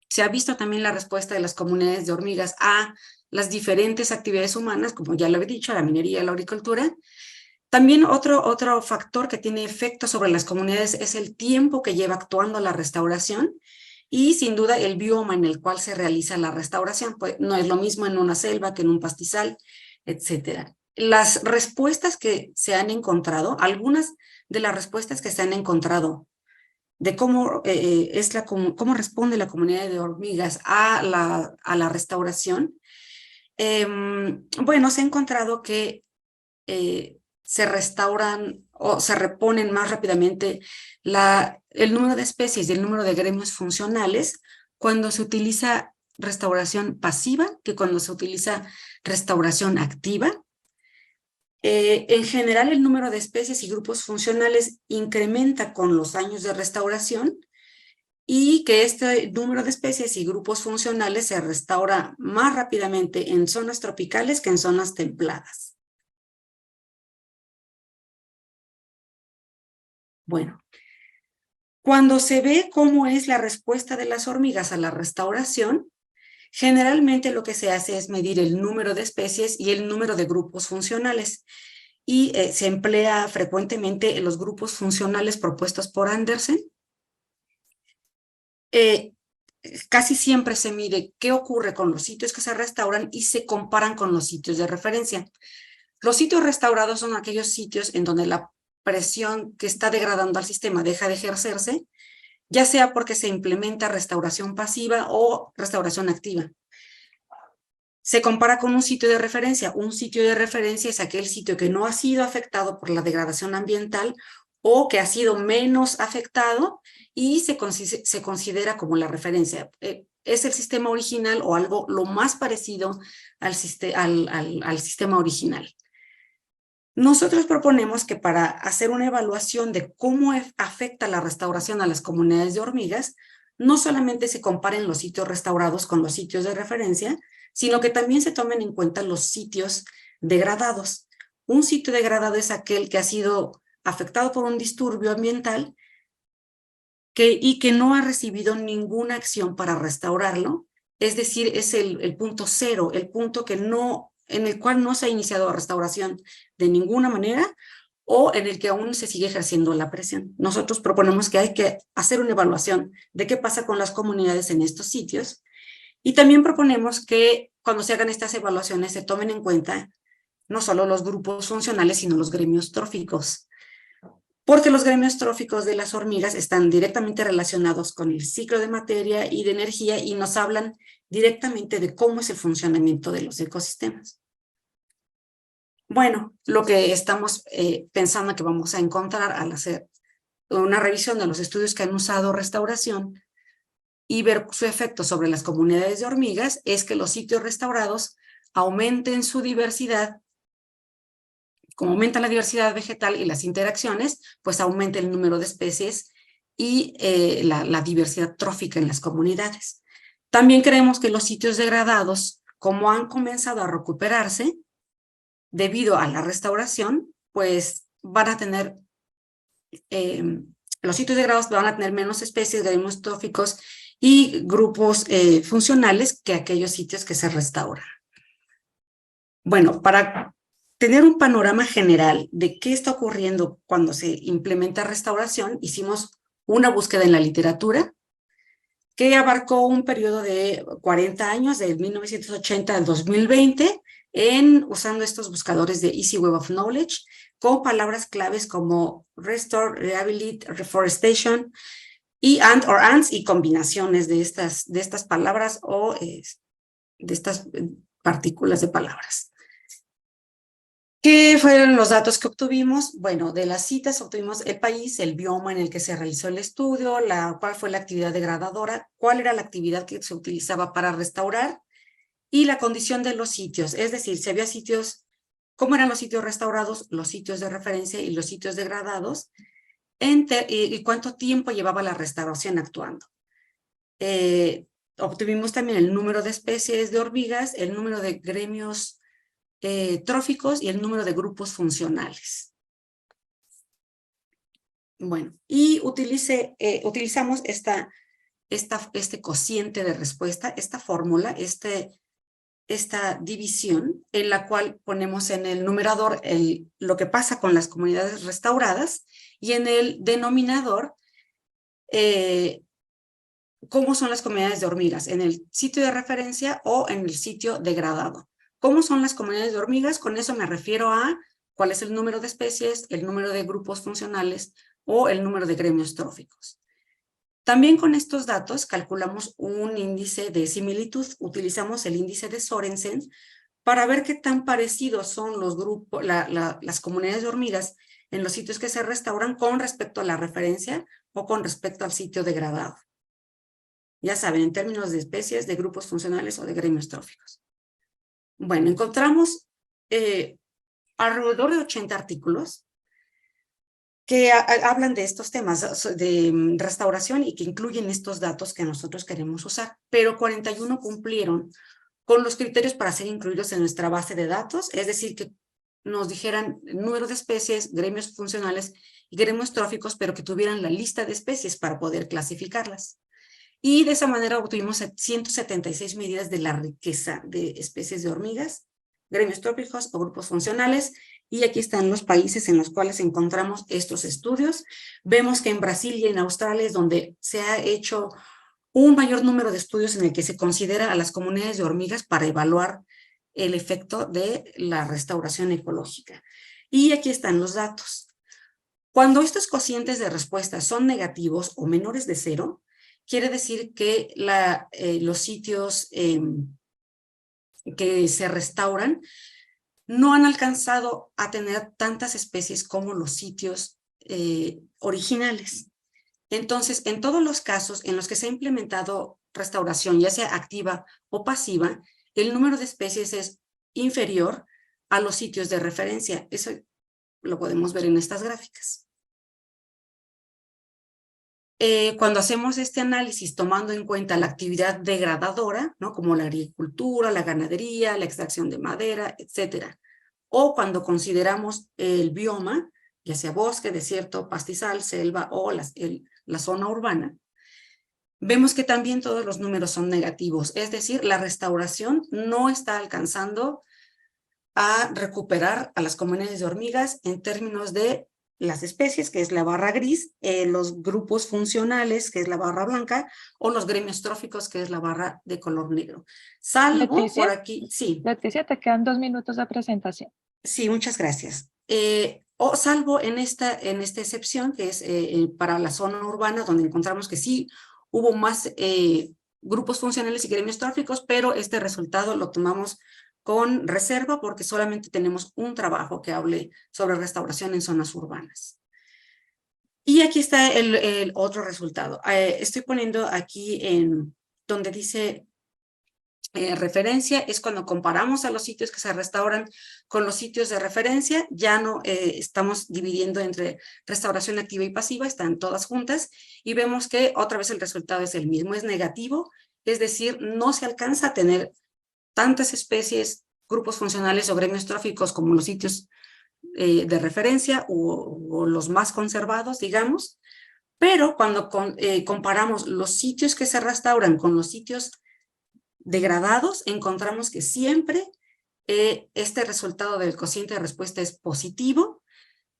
Se ha visto también la respuesta de las comunidades de hormigas a las diferentes actividades humanas, como ya lo he dicho, a la minería, a la agricultura. También otro factor que tiene efecto sobre las comunidades es el tiempo que lleva actuando la restauración y sin duda el bioma en el cual se realiza la restauración. Pues no es lo mismo en una selva que en un pastizal, etc. Las respuestas que se han encontrado, algunas de las respuestas que se han encontrado de cómo responde la comunidad de hormigas a la restauración, bueno, se ha encontrado que se restauran o se reponen más rápidamente el número de especies y el número de gremios funcionales cuando se utiliza restauración pasiva que cuando se utiliza restauración activa. En general, el número de especies y grupos funcionales incrementa con los años de restauración y que este número de especies y grupos funcionales se restaura más rápidamente en zonas tropicales que en zonas templadas. Bueno, cuando se ve cómo es la respuesta de las hormigas a la restauración, generalmente lo que se hace es medir el número de especies y el número de grupos funcionales. Y se emplea frecuentemente en los grupos funcionales propuestos por Andersen. Casi siempre se mide qué ocurre con los sitios que se restauran y se comparan con los sitios de referencia. Los sitios restaurados son aquellos sitios en donde la presión que está degradando al sistema deja de ejercerse, ya sea porque se implementa restauración pasiva o restauración activa. Se compara con un sitio de referencia. Un sitio de referencia es aquel sitio que no ha sido afectado por la degradación ambiental o que ha sido menos afectado y se considera como la referencia. Es el sistema original o algo lo más parecido al sistema original. Nosotros proponemos que para hacer una evaluación de cómo afecta la restauración a las comunidades de hormigas, no solamente se comparen los sitios restaurados con los sitios de referencia, sino que también se tomen en cuenta los sitios degradados. Un sitio degradado es aquel que ha sido afectado por un disturbio ambiental y que no ha recibido ninguna acción para restaurarlo, es decir, es el punto cero, el punto en el cual no se ha iniciado la restauración de ninguna manera o en el que aún se sigue ejerciendo la presión. Nosotros proponemos que hay que hacer una evaluación de qué pasa con las comunidades en estos sitios y también proponemos que cuando se hagan estas evaluaciones se tomen en cuenta no solo los grupos funcionales, sino los gremios tróficos, porque los gremios tróficos de las hormigas están directamente relacionados con el ciclo de materia y de energía y nos hablan directamente de cómo es el funcionamiento de los ecosistemas. Bueno, lo que estamos pensando que vamos a encontrar al hacer una revisión de los estudios que han usado restauración y ver su efecto sobre las comunidades de hormigas es que los sitios restaurados aumenten su diversidad. Como aumenta la diversidad vegetal y las interacciones, pues aumenta el número de especies y la diversidad trófica en las comunidades. También creemos que los sitios degradados, como han comenzado a recuperarse debido a la restauración, pues van a tener, los sitios degradados van a tener menos especies, gremios tróficos y grupos funcionales que aquellos sitios que se restauran. Bueno, para tener un panorama general de qué está ocurriendo cuando se implementa restauración, hicimos una búsqueda en la literatura que abarcó un periodo de 40 años, de 1980 al 2020, usando estos buscadores de Easy Web of Knowledge, con palabras claves como restore, rehabilitate, reforestation, y ants, y combinaciones de estas palabras o de estas partículas de palabras. ¿Qué fueron los datos que obtuvimos? Bueno, de las citas obtuvimos el país, el bioma en el que se realizó el estudio, cuál fue la actividad degradadora, cuál era la actividad que se utilizaba para restaurar y la condición de los sitios, es decir, si había sitios, cómo eran los sitios restaurados, los sitios de referencia y los sitios degradados, y cuánto tiempo llevaba la restauración actuando. Obtuvimos también el número de especies de hormigas, el número de gremios tróficos y el número de grupos funcionales. Bueno, y utilizamos este cociente de respuesta, esta fórmula, esta división en la cual ponemos en el numerador lo que pasa con las comunidades restauradas y en el denominador cómo son las comunidades de hormigas, en el sitio de referencia o en el sitio degradado. ¿Cómo son las comunidades de hormigas? Con eso me refiero a cuál es el número de especies, el número de grupos funcionales o el número de gremios tróficos. También con estos datos calculamos un índice de similitud. Utilizamos el índice de Sorensen para ver qué tan parecidos son los grupos, las comunidades de hormigas en los sitios que se restauran con respecto a la referencia o con respecto al sitio degradado. Ya saben, en términos de especies, de grupos funcionales o de gremios tróficos. Bueno, encontramos alrededor de 80 artículos que hablan de estos temas de restauración y que incluyen estos datos que nosotros queremos usar, pero 41 cumplieron con los criterios para ser incluidos en nuestra base de datos, es decir, que nos dijeran el número de especies, gremios funcionales y gremios tróficos, pero que tuvieran la lista de especies para poder clasificarlas. Y de esa manera obtuvimos 176 medidas de la riqueza de especies de hormigas, gremios tróficos o grupos funcionales, y aquí están los países en los cuales encontramos estos estudios. Vemos que en Brasil y en Australia es donde se ha hecho un mayor número de estudios en el que se considera a las comunidades de hormigas para evaluar el efecto de la restauración ecológica. Y aquí están los datos. Cuando estos cocientes de respuesta son negativos o menores de 0, quiere decir que los sitios que se restauran no han alcanzado a tener tantas especies como los sitios originales. Entonces, en todos los casos en los que se ha implementado restauración, ya sea activa o pasiva, el número de especies es inferior a los sitios de referencia. Eso lo podemos ver en estas gráficas. Cuando hacemos este análisis tomando en cuenta la actividad degradadora, ¿no? Como la agricultura, la ganadería, la extracción de madera, etcétera, o cuando consideramos el bioma, ya sea bosque, desierto, pastizal, selva o la zona urbana, vemos que también todos los números son negativos, es decir, la restauración no está alcanzando a recuperar a las comunidades de hormigas en términos de las especies, que es la barra gris, los grupos funcionales, que es la barra blanca, o los gremios tróficos, que es la barra de color negro. Salvo Leticia, por aquí, sí. Leticia, te quedan 2 minutos de presentación. Sí, muchas gracias. O salvo en esta excepción, que es para la zona urbana, donde encontramos que sí hubo más grupos funcionales y gremios tróficos, pero este resultado lo tomamos con reserva porque solamente tenemos un trabajo que hable sobre restauración en zonas urbanas. Y aquí está el otro resultado. Estoy poniendo aquí en donde dice referencia, es cuando comparamos a los sitios que se restauran con los sitios de referencia, ya no estamos dividiendo entre restauración activa y pasiva, están todas juntas, y vemos que otra vez el resultado es el mismo, es negativo, es decir, no se alcanza a tener tantas especies, grupos funcionales o gremios tróficos como los sitios de referencia o los más conservados, digamos, pero cuando comparamos los sitios que se restauran con los sitios degradados, encontramos que siempre este resultado del cociente de respuesta es positivo.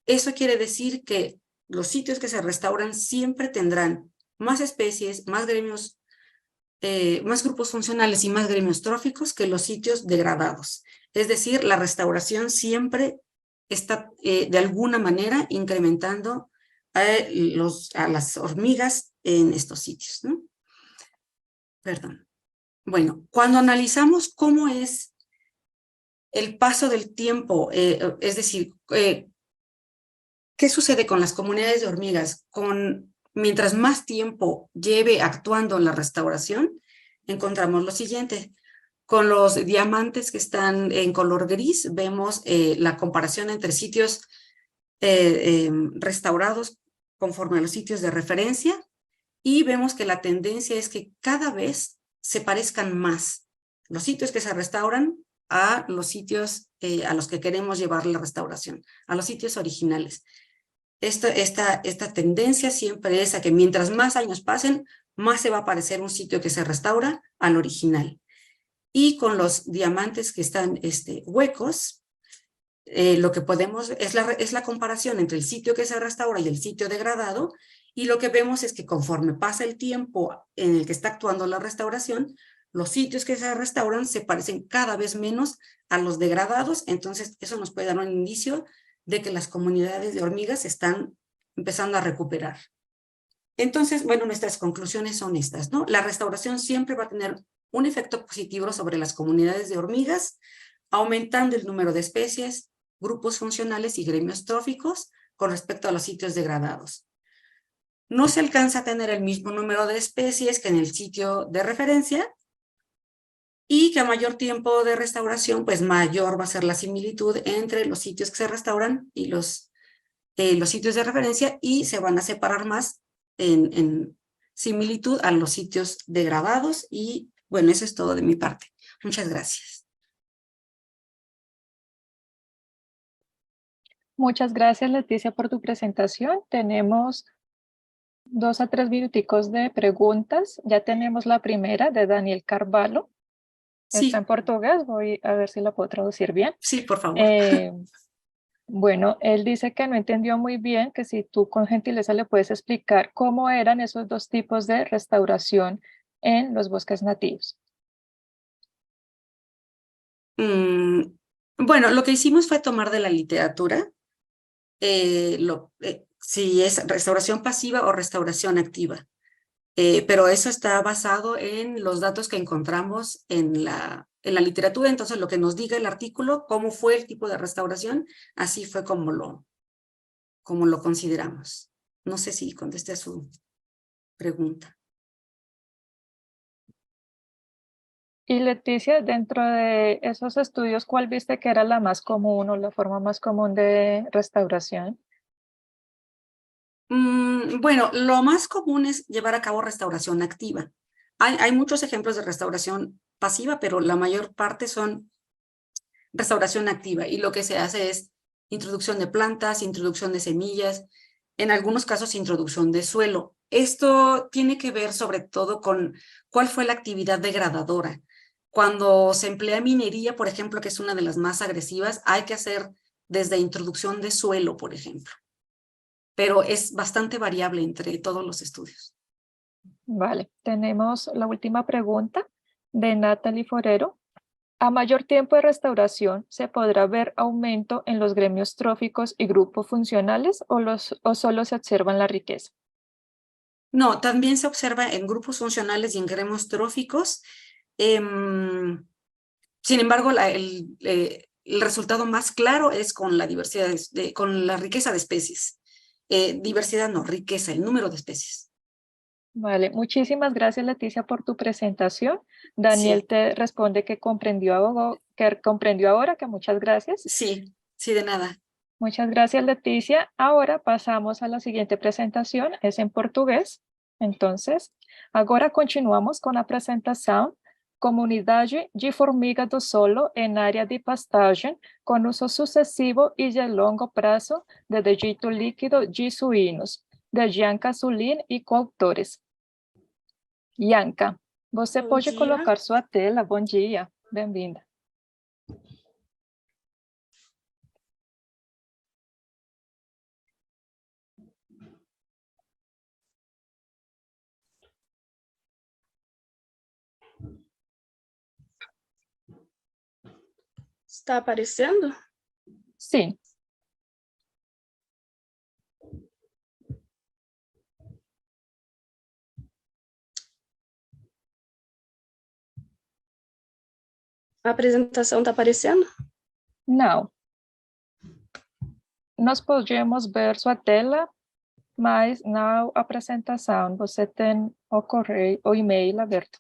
Eso quiere decir que los sitios que se restauran siempre tendrán más especies, más gremios, más grupos funcionales y más gremios tróficos que los sitios degradados. Es decir, la restauración siempre está de alguna manera incrementando a las hormigas en estos sitios, ¿no? Perdón. Bueno, cuando analizamos cómo es el paso del tiempo, es decir, ¿qué sucede con las comunidades de hormigas? Mientras más tiempo lleve actuando en la restauración, encontramos lo siguiente. Con los diamantes que están en color gris, vemos la comparación entre sitios restaurados conforme a los sitios de referencia y vemos que la tendencia es que cada vez se parezcan más los sitios que se restauran a los sitios a los que queremos llevar la restauración, a los sitios originales. Esta tendencia siempre es a que mientras más años pasen, más se va a parecer un sitio que se restaura al original. Y con los diamantes que están huecos, lo que podemos es la comparación entre el sitio que se restaura y el sitio degradado, y lo que vemos es que conforme pasa el tiempo en el que está actuando la restauración, los sitios que se restauran se parecen cada vez menos a los degradados, entonces eso nos puede dar un indicio de que las comunidades de hormigas están empezando a recuperar. Entonces, bueno, nuestras conclusiones son estas, ¿no? La restauración siempre va a tener un efecto positivo sobre las comunidades de hormigas, aumentando el número de especies, grupos funcionales y gremios tróficos con respecto a los sitios degradados. No se alcanza a tener el mismo número de especies que en el sitio de referencia, y que a mayor tiempo de restauración, pues mayor va a ser la similitud entre los sitios que se restauran y los sitios de referencia, y se van a separar más en similitud a los sitios degradados. Y bueno, eso es todo de mi parte. Muchas gracias. Muchas gracias, Leticia, por tu presentación. Tenemos 2 a 3 minuticos de preguntas. Ya tenemos la primera de Daniel Carvalho. Sí. Está en portugués, voy a ver si la puedo traducir bien. Sí, por favor. Bueno, él dice que no entendió muy bien, que si tú con gentileza le puedes explicar cómo eran esos 2 tipos de restauración en los bosques nativos. Bueno, lo que hicimos fue tomar de la literatura si es restauración pasiva o restauración activa. pero eso está basado en los datos que encontramos en la literatura. Entonces, lo que nos diga el artículo, cómo fue el tipo de restauración, así fue como lo consideramos. No sé si contesté a su pregunta. Y Leticia, dentro de esos estudios, ¿cuál viste que era la más común o la forma más común de restauración? Bueno, lo más común es llevar a cabo restauración activa. Hay muchos ejemplos de restauración pasiva, pero la mayor parte son restauración activa. Y lo que se hace es introducción de plantas, introducción de semillas, en algunos casos introducción de suelo. Esto tiene que ver sobre todo con cuál fue la actividad degradadora. Cuando se emplea minería, por ejemplo, que es una de las más agresivas, hay que hacer desde introducción de suelo, por ejemplo. Pero es bastante variable entre todos los estudios. Vale, tenemos la última pregunta de Natalie Forero. A mayor tiempo de restauración, ¿se podrá ver aumento en los gremios tróficos y grupos funcionales o solo se observa en la riqueza? No, también se observa en grupos funcionales y en gremios tróficos. Sin embargo, el resultado más claro es con la diversidad, con la riqueza de especies. Diversidad no, riqueza, el número de especies. Vale, muchísimas gracias Leticia por tu presentación. Daniel Sí. te responde que comprendió ahora, que muchas gracias. Sí, de nada. Muchas gracias Leticia. Ahora pasamos a la siguiente presentación, es en português. Entonces, agora continuamos com a apresentação Comunidade de Formiga do Solo em área de pastagem com uso sucessivo e de longo prazo de dejeto líquido de suínos, de Bianca Zulin e coautores. Bianca, você Bom pode dia. colocar sua tela. Bom dia, bem-vinda. Está aparecendo? Sim. A apresentação está aparecendo? Não. Nós podemos ver sua tela, mas na apresentação você tem o correio, o e-mail aberto.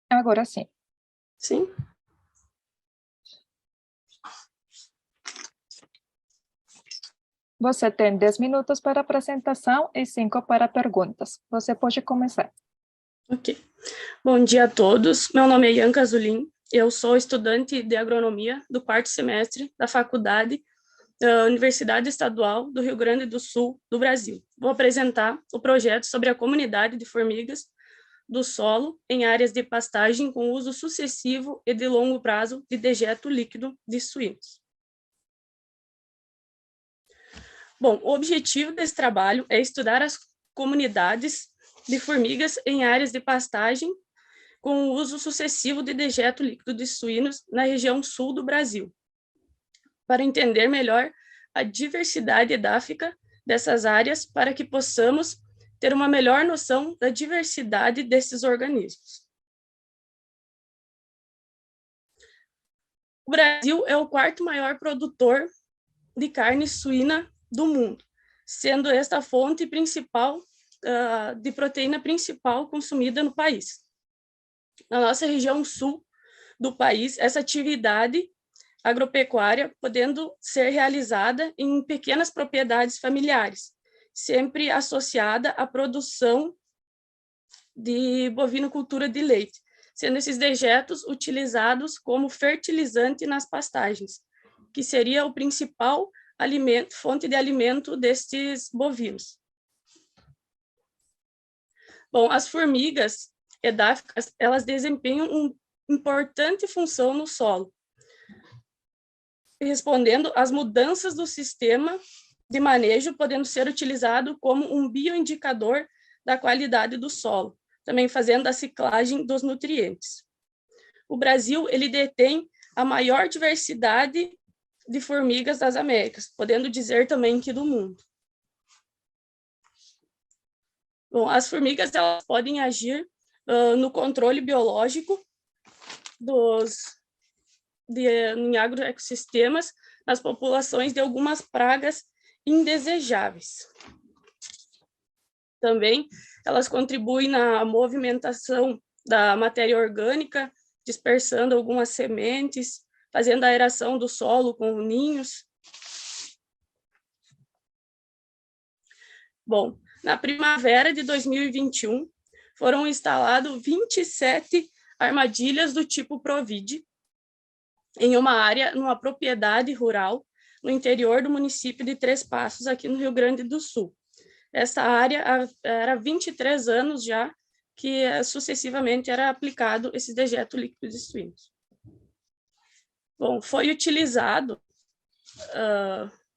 Agora sim. Sim. Você tem 10 minutos para apresentação e 5 para perguntas. Você pode começar. Ok. Bom dia a todos. Meu nome é Bianca Zulin. Eu sou estudante de agronomia do 4º semestre da faculdade da Universidade Estadual do Rio Grande do Sul, do Brasil. Vou apresentar o projeto sobre a comunidade de formigas do solo em áreas de pastagem com uso sucessivo e de longo prazo de dejeto líquido de suínos. Bom, o objetivo desse trabalho é estudar as comunidades de formigas em áreas de pastagem com o uso sucessivo de dejeto líquido de suínos na região sul do Brasil, para entender melhor a diversidade edáfica dessas áreas, para que possamos ter uma melhor noção da diversidade desses organismos. O Brasil é o 4º maior produtor de carne suína do mundo, sendo esta a fonte principal de proteína principal consumida no país. Na nossa região sul do país, essa atividade agropecuária podendo ser realizada em pequenas propriedades familiares, sempre associada à produção de bovinocultura de leite, sendo esses dejetos utilizados como fertilizante nas pastagens, que seria o principal fonte de alimento destes bovinos. Bom, as formigas edáficas, elas desempenham uma importante função no solo, respondendo às mudanças do sistema de manejo, podendo ser utilizado como um bioindicador da qualidade do solo, também fazendo a ciclagem dos nutrientes. O Brasil, ele detém a maior diversidade de formigas das Américas, podendo dizer também que do mundo. Bom, as formigas, elas podem agir no controle biológico em agroecossistemas, nas populações de algumas pragas indesejáveis. Também elas contribuem na movimentação da matéria orgânica, dispersando algumas sementes, fazendo a aeração do solo com ninhos. Bom, na primavera de 2021, foram instaladas 27 armadilhas do tipo Provide em uma área, numa propriedade rural, no interior do município de Três Passos, aqui no Rio Grande do Sul. Essa área era 23 anos já que sucessivamente era aplicado esse dejeto líquido de suínos. Bom, foi utilizado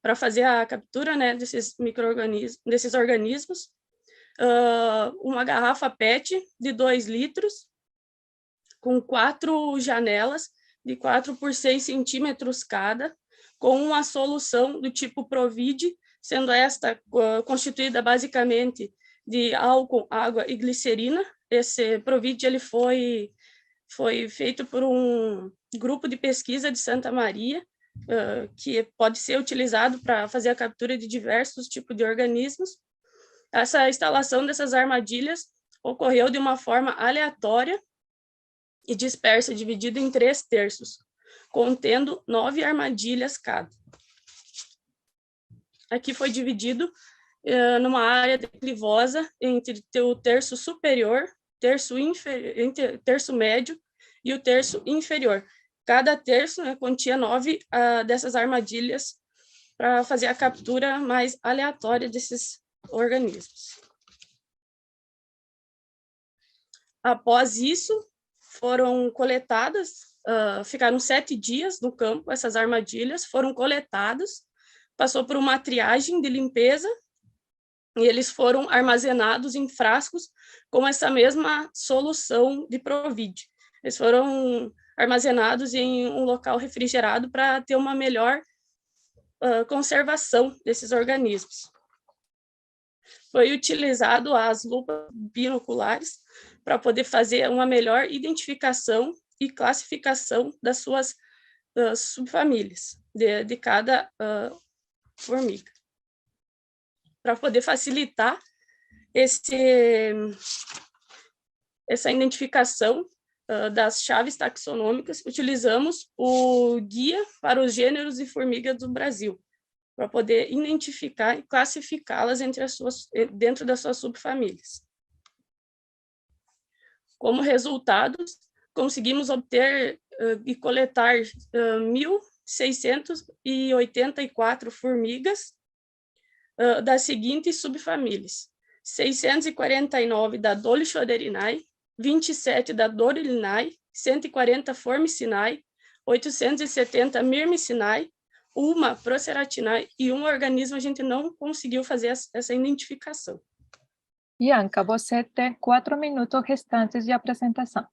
para fazer a captura, né, desses micro-organismos, desses organismos, uma garrafa PET de 2 litros, com 4 janelas de 4 por 6 centímetros cada, com uma solução do tipo Provide, sendo esta constituída basicamente de álcool, água e glicerina. Esse Provide ele foi feito por um grupo de pesquisa de Santa Maria, que pode ser utilizado para fazer a captura de diversos tipos de organismos. Essa instalação dessas armadilhas ocorreu de uma forma aleatória e dispersa, dividida em 3 terços, contendo 9 armadilhas cada. Aqui foi dividido numa área declivosa entre o terço superior, terço médio e o terço inferior. Cada terço, né, continha 9 dessas armadilhas para fazer a captura mais aleatória desses organismos. Após isso, foram coletadas, ficaram 7 dias no campo, essas armadilhas foram coletadas, passou por uma triagem de limpeza, e eles foram armazenados em frascos com essa mesma solução de Provide. Eles foram armazenados em um local refrigerado para ter uma melhor conservação desses organismos. Foi utilizado as lupas binoculares para poder fazer uma melhor identificação e classificação das suas subfamílias, de cada formiga, para poder facilitar essa identificação das chaves taxonômicas. Utilizamos o Guia para os Gêneros de Formigas do Brasil, para poder identificar e classificá-las dentro das suas subfamílias. Como resultados, conseguimos obter e coletar 1.684 formigas das seguintes subfamílias: 649 da Dolichorinae, 27 da Dorylinae, 140 Formicinae, 870 Myrmicinae, uma Proceratinae e um organismo a gente não conseguiu fazer essa identificação. Bianca, você tem 4 minutos restantes de apresentação.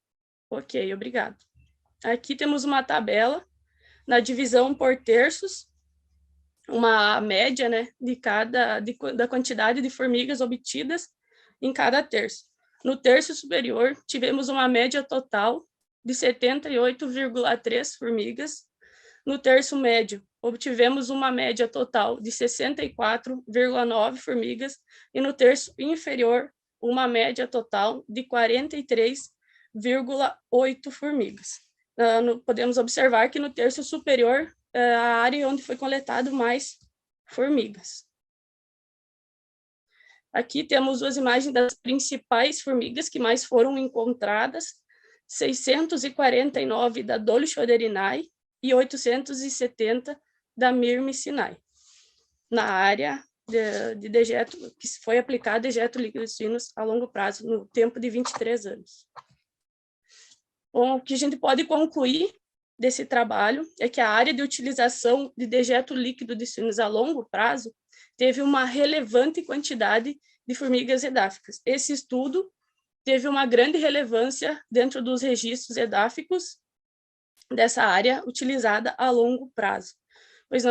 Ok, obrigado. Aqui temos uma tabela na divisão por terços, uma média, né, da quantidade de formigas obtidas em cada terço. No terço superior, tivemos uma média total de 78,3 formigas. No terço médio, obtivemos uma média total de 64,9 formigas. E no terço inferior, uma média total de 43,8 formigas. Podemos observar que no terço superior, a área onde foi coletado mais formigas. Aqui temos as imagens das principais formigas que mais foram encontradas: 649 da Dolichorinae e 870 da Myrmicinae, na área de dejeto, que foi aplicado dejeto líquido de suínos a longo prazo, no tempo de 23 anos. Bom, o que a gente pode concluir desse trabalho é que a área de utilização de dejeto líquido de suínos a longo prazo teve uma relevante quantidade de formigas edáficas. Esse estudo teve uma grande relevância dentro dos registros edáficos dessa área utilizada a longo prazo, pois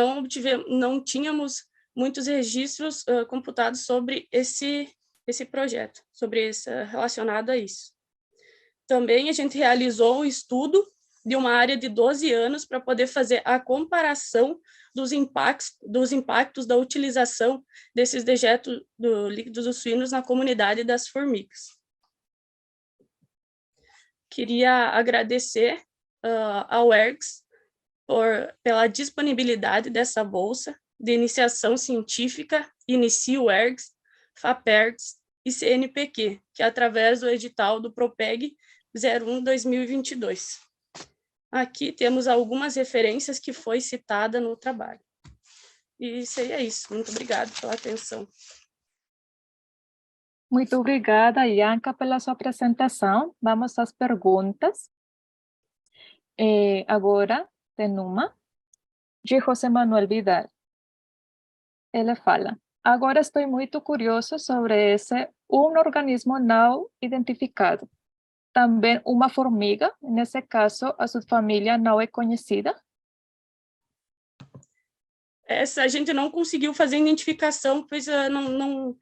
não tínhamos muitos registros computados sobre esse projeto, relacionado a isso. Também a gente realizou um estudo de uma área de 12 anos para poder fazer a comparação dos impactos da utilização desses dejetos líquidos dos suínos na comunidade das formigas. Queria agradecer ao ERGS pela disponibilidade dessa bolsa de iniciação científica Inicio ERGS, FAPERGS e CNPq, que é através do edital do PROPEG 01/2022. Aqui temos algumas referências que foi citada no trabalho. E seria isso. Muito obrigada pela atenção. Muito obrigada, Ianca, pela sua apresentação. Vamos às perguntas. Agora, tem uma de José Manuel Vidal. Ele fala: agora estou muito curioso sobre um organismo não identificado. Também uma formiga, nesse caso, a sua família não é conhecida? Essa a gente não conseguiu fazer identificação, pois não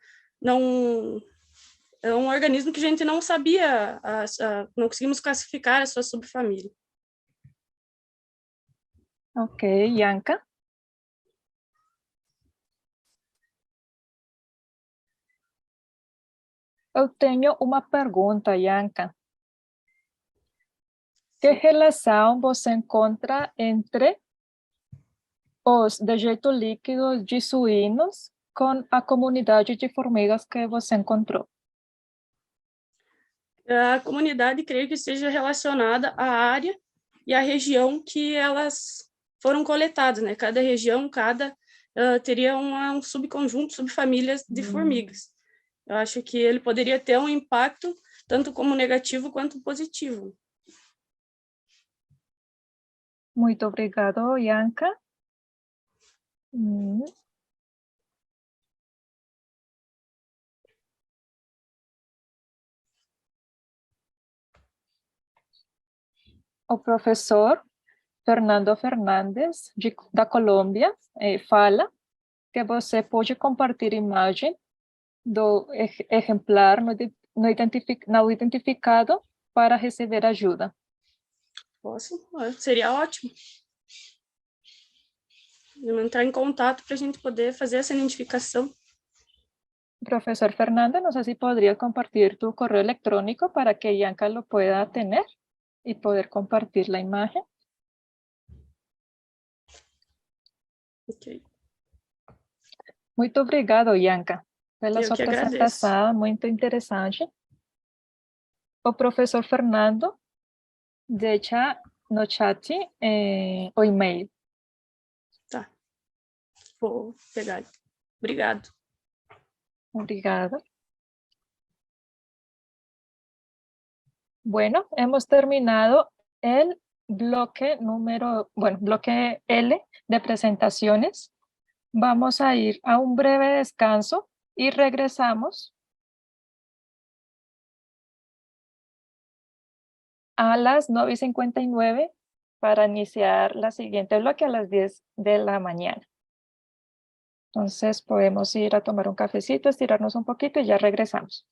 é um organismo que a gente não sabia, não conseguimos classificar a sua subfamília. Ok, Ianca. Eu tenho uma pergunta, Ianca. Que relação você encontra entre os dejetos líquidos de suínos com a comunidade de formigas que você encontrou? A comunidade, creio que seja relacionada à área e à região que elas foram coletadas, né? Cada região, teria um subconjunto, subfamílias de formigas. Eu acho que ele poderia ter um impacto tanto como negativo quanto positivo. Muito obrigado, Ianca. O professor Fernando Fernandes, da Colômbia, fala que você pode compartilhar imagem do exemplar não identificado para receber ajuda. Posso? Seria ótimo. Vamos entrar em contato para a gente poder fazer essa identificação. Profesor Fernando, no sé si podría compartir tu correo electrónico para que Ianca lo pueda tener y poder compartir la imagen. Ok. Muito obrigado, Ianca, pela Eu sua que apresentação, muito interessante. O professor Fernando deixa no chat o e-mail. Tá. Vou pegar. Obrigado. Obrigada. Bueno, hemos terminado el bloque bloque L de presentaciones. Vamos a ir a un breve descanso y regresamos a las 9:59 para iniciar la siguiente bloque a las 10 de la mañana. Entonces podemos ir a tomar un cafecito, estirarnos un poquito y ya regresamos.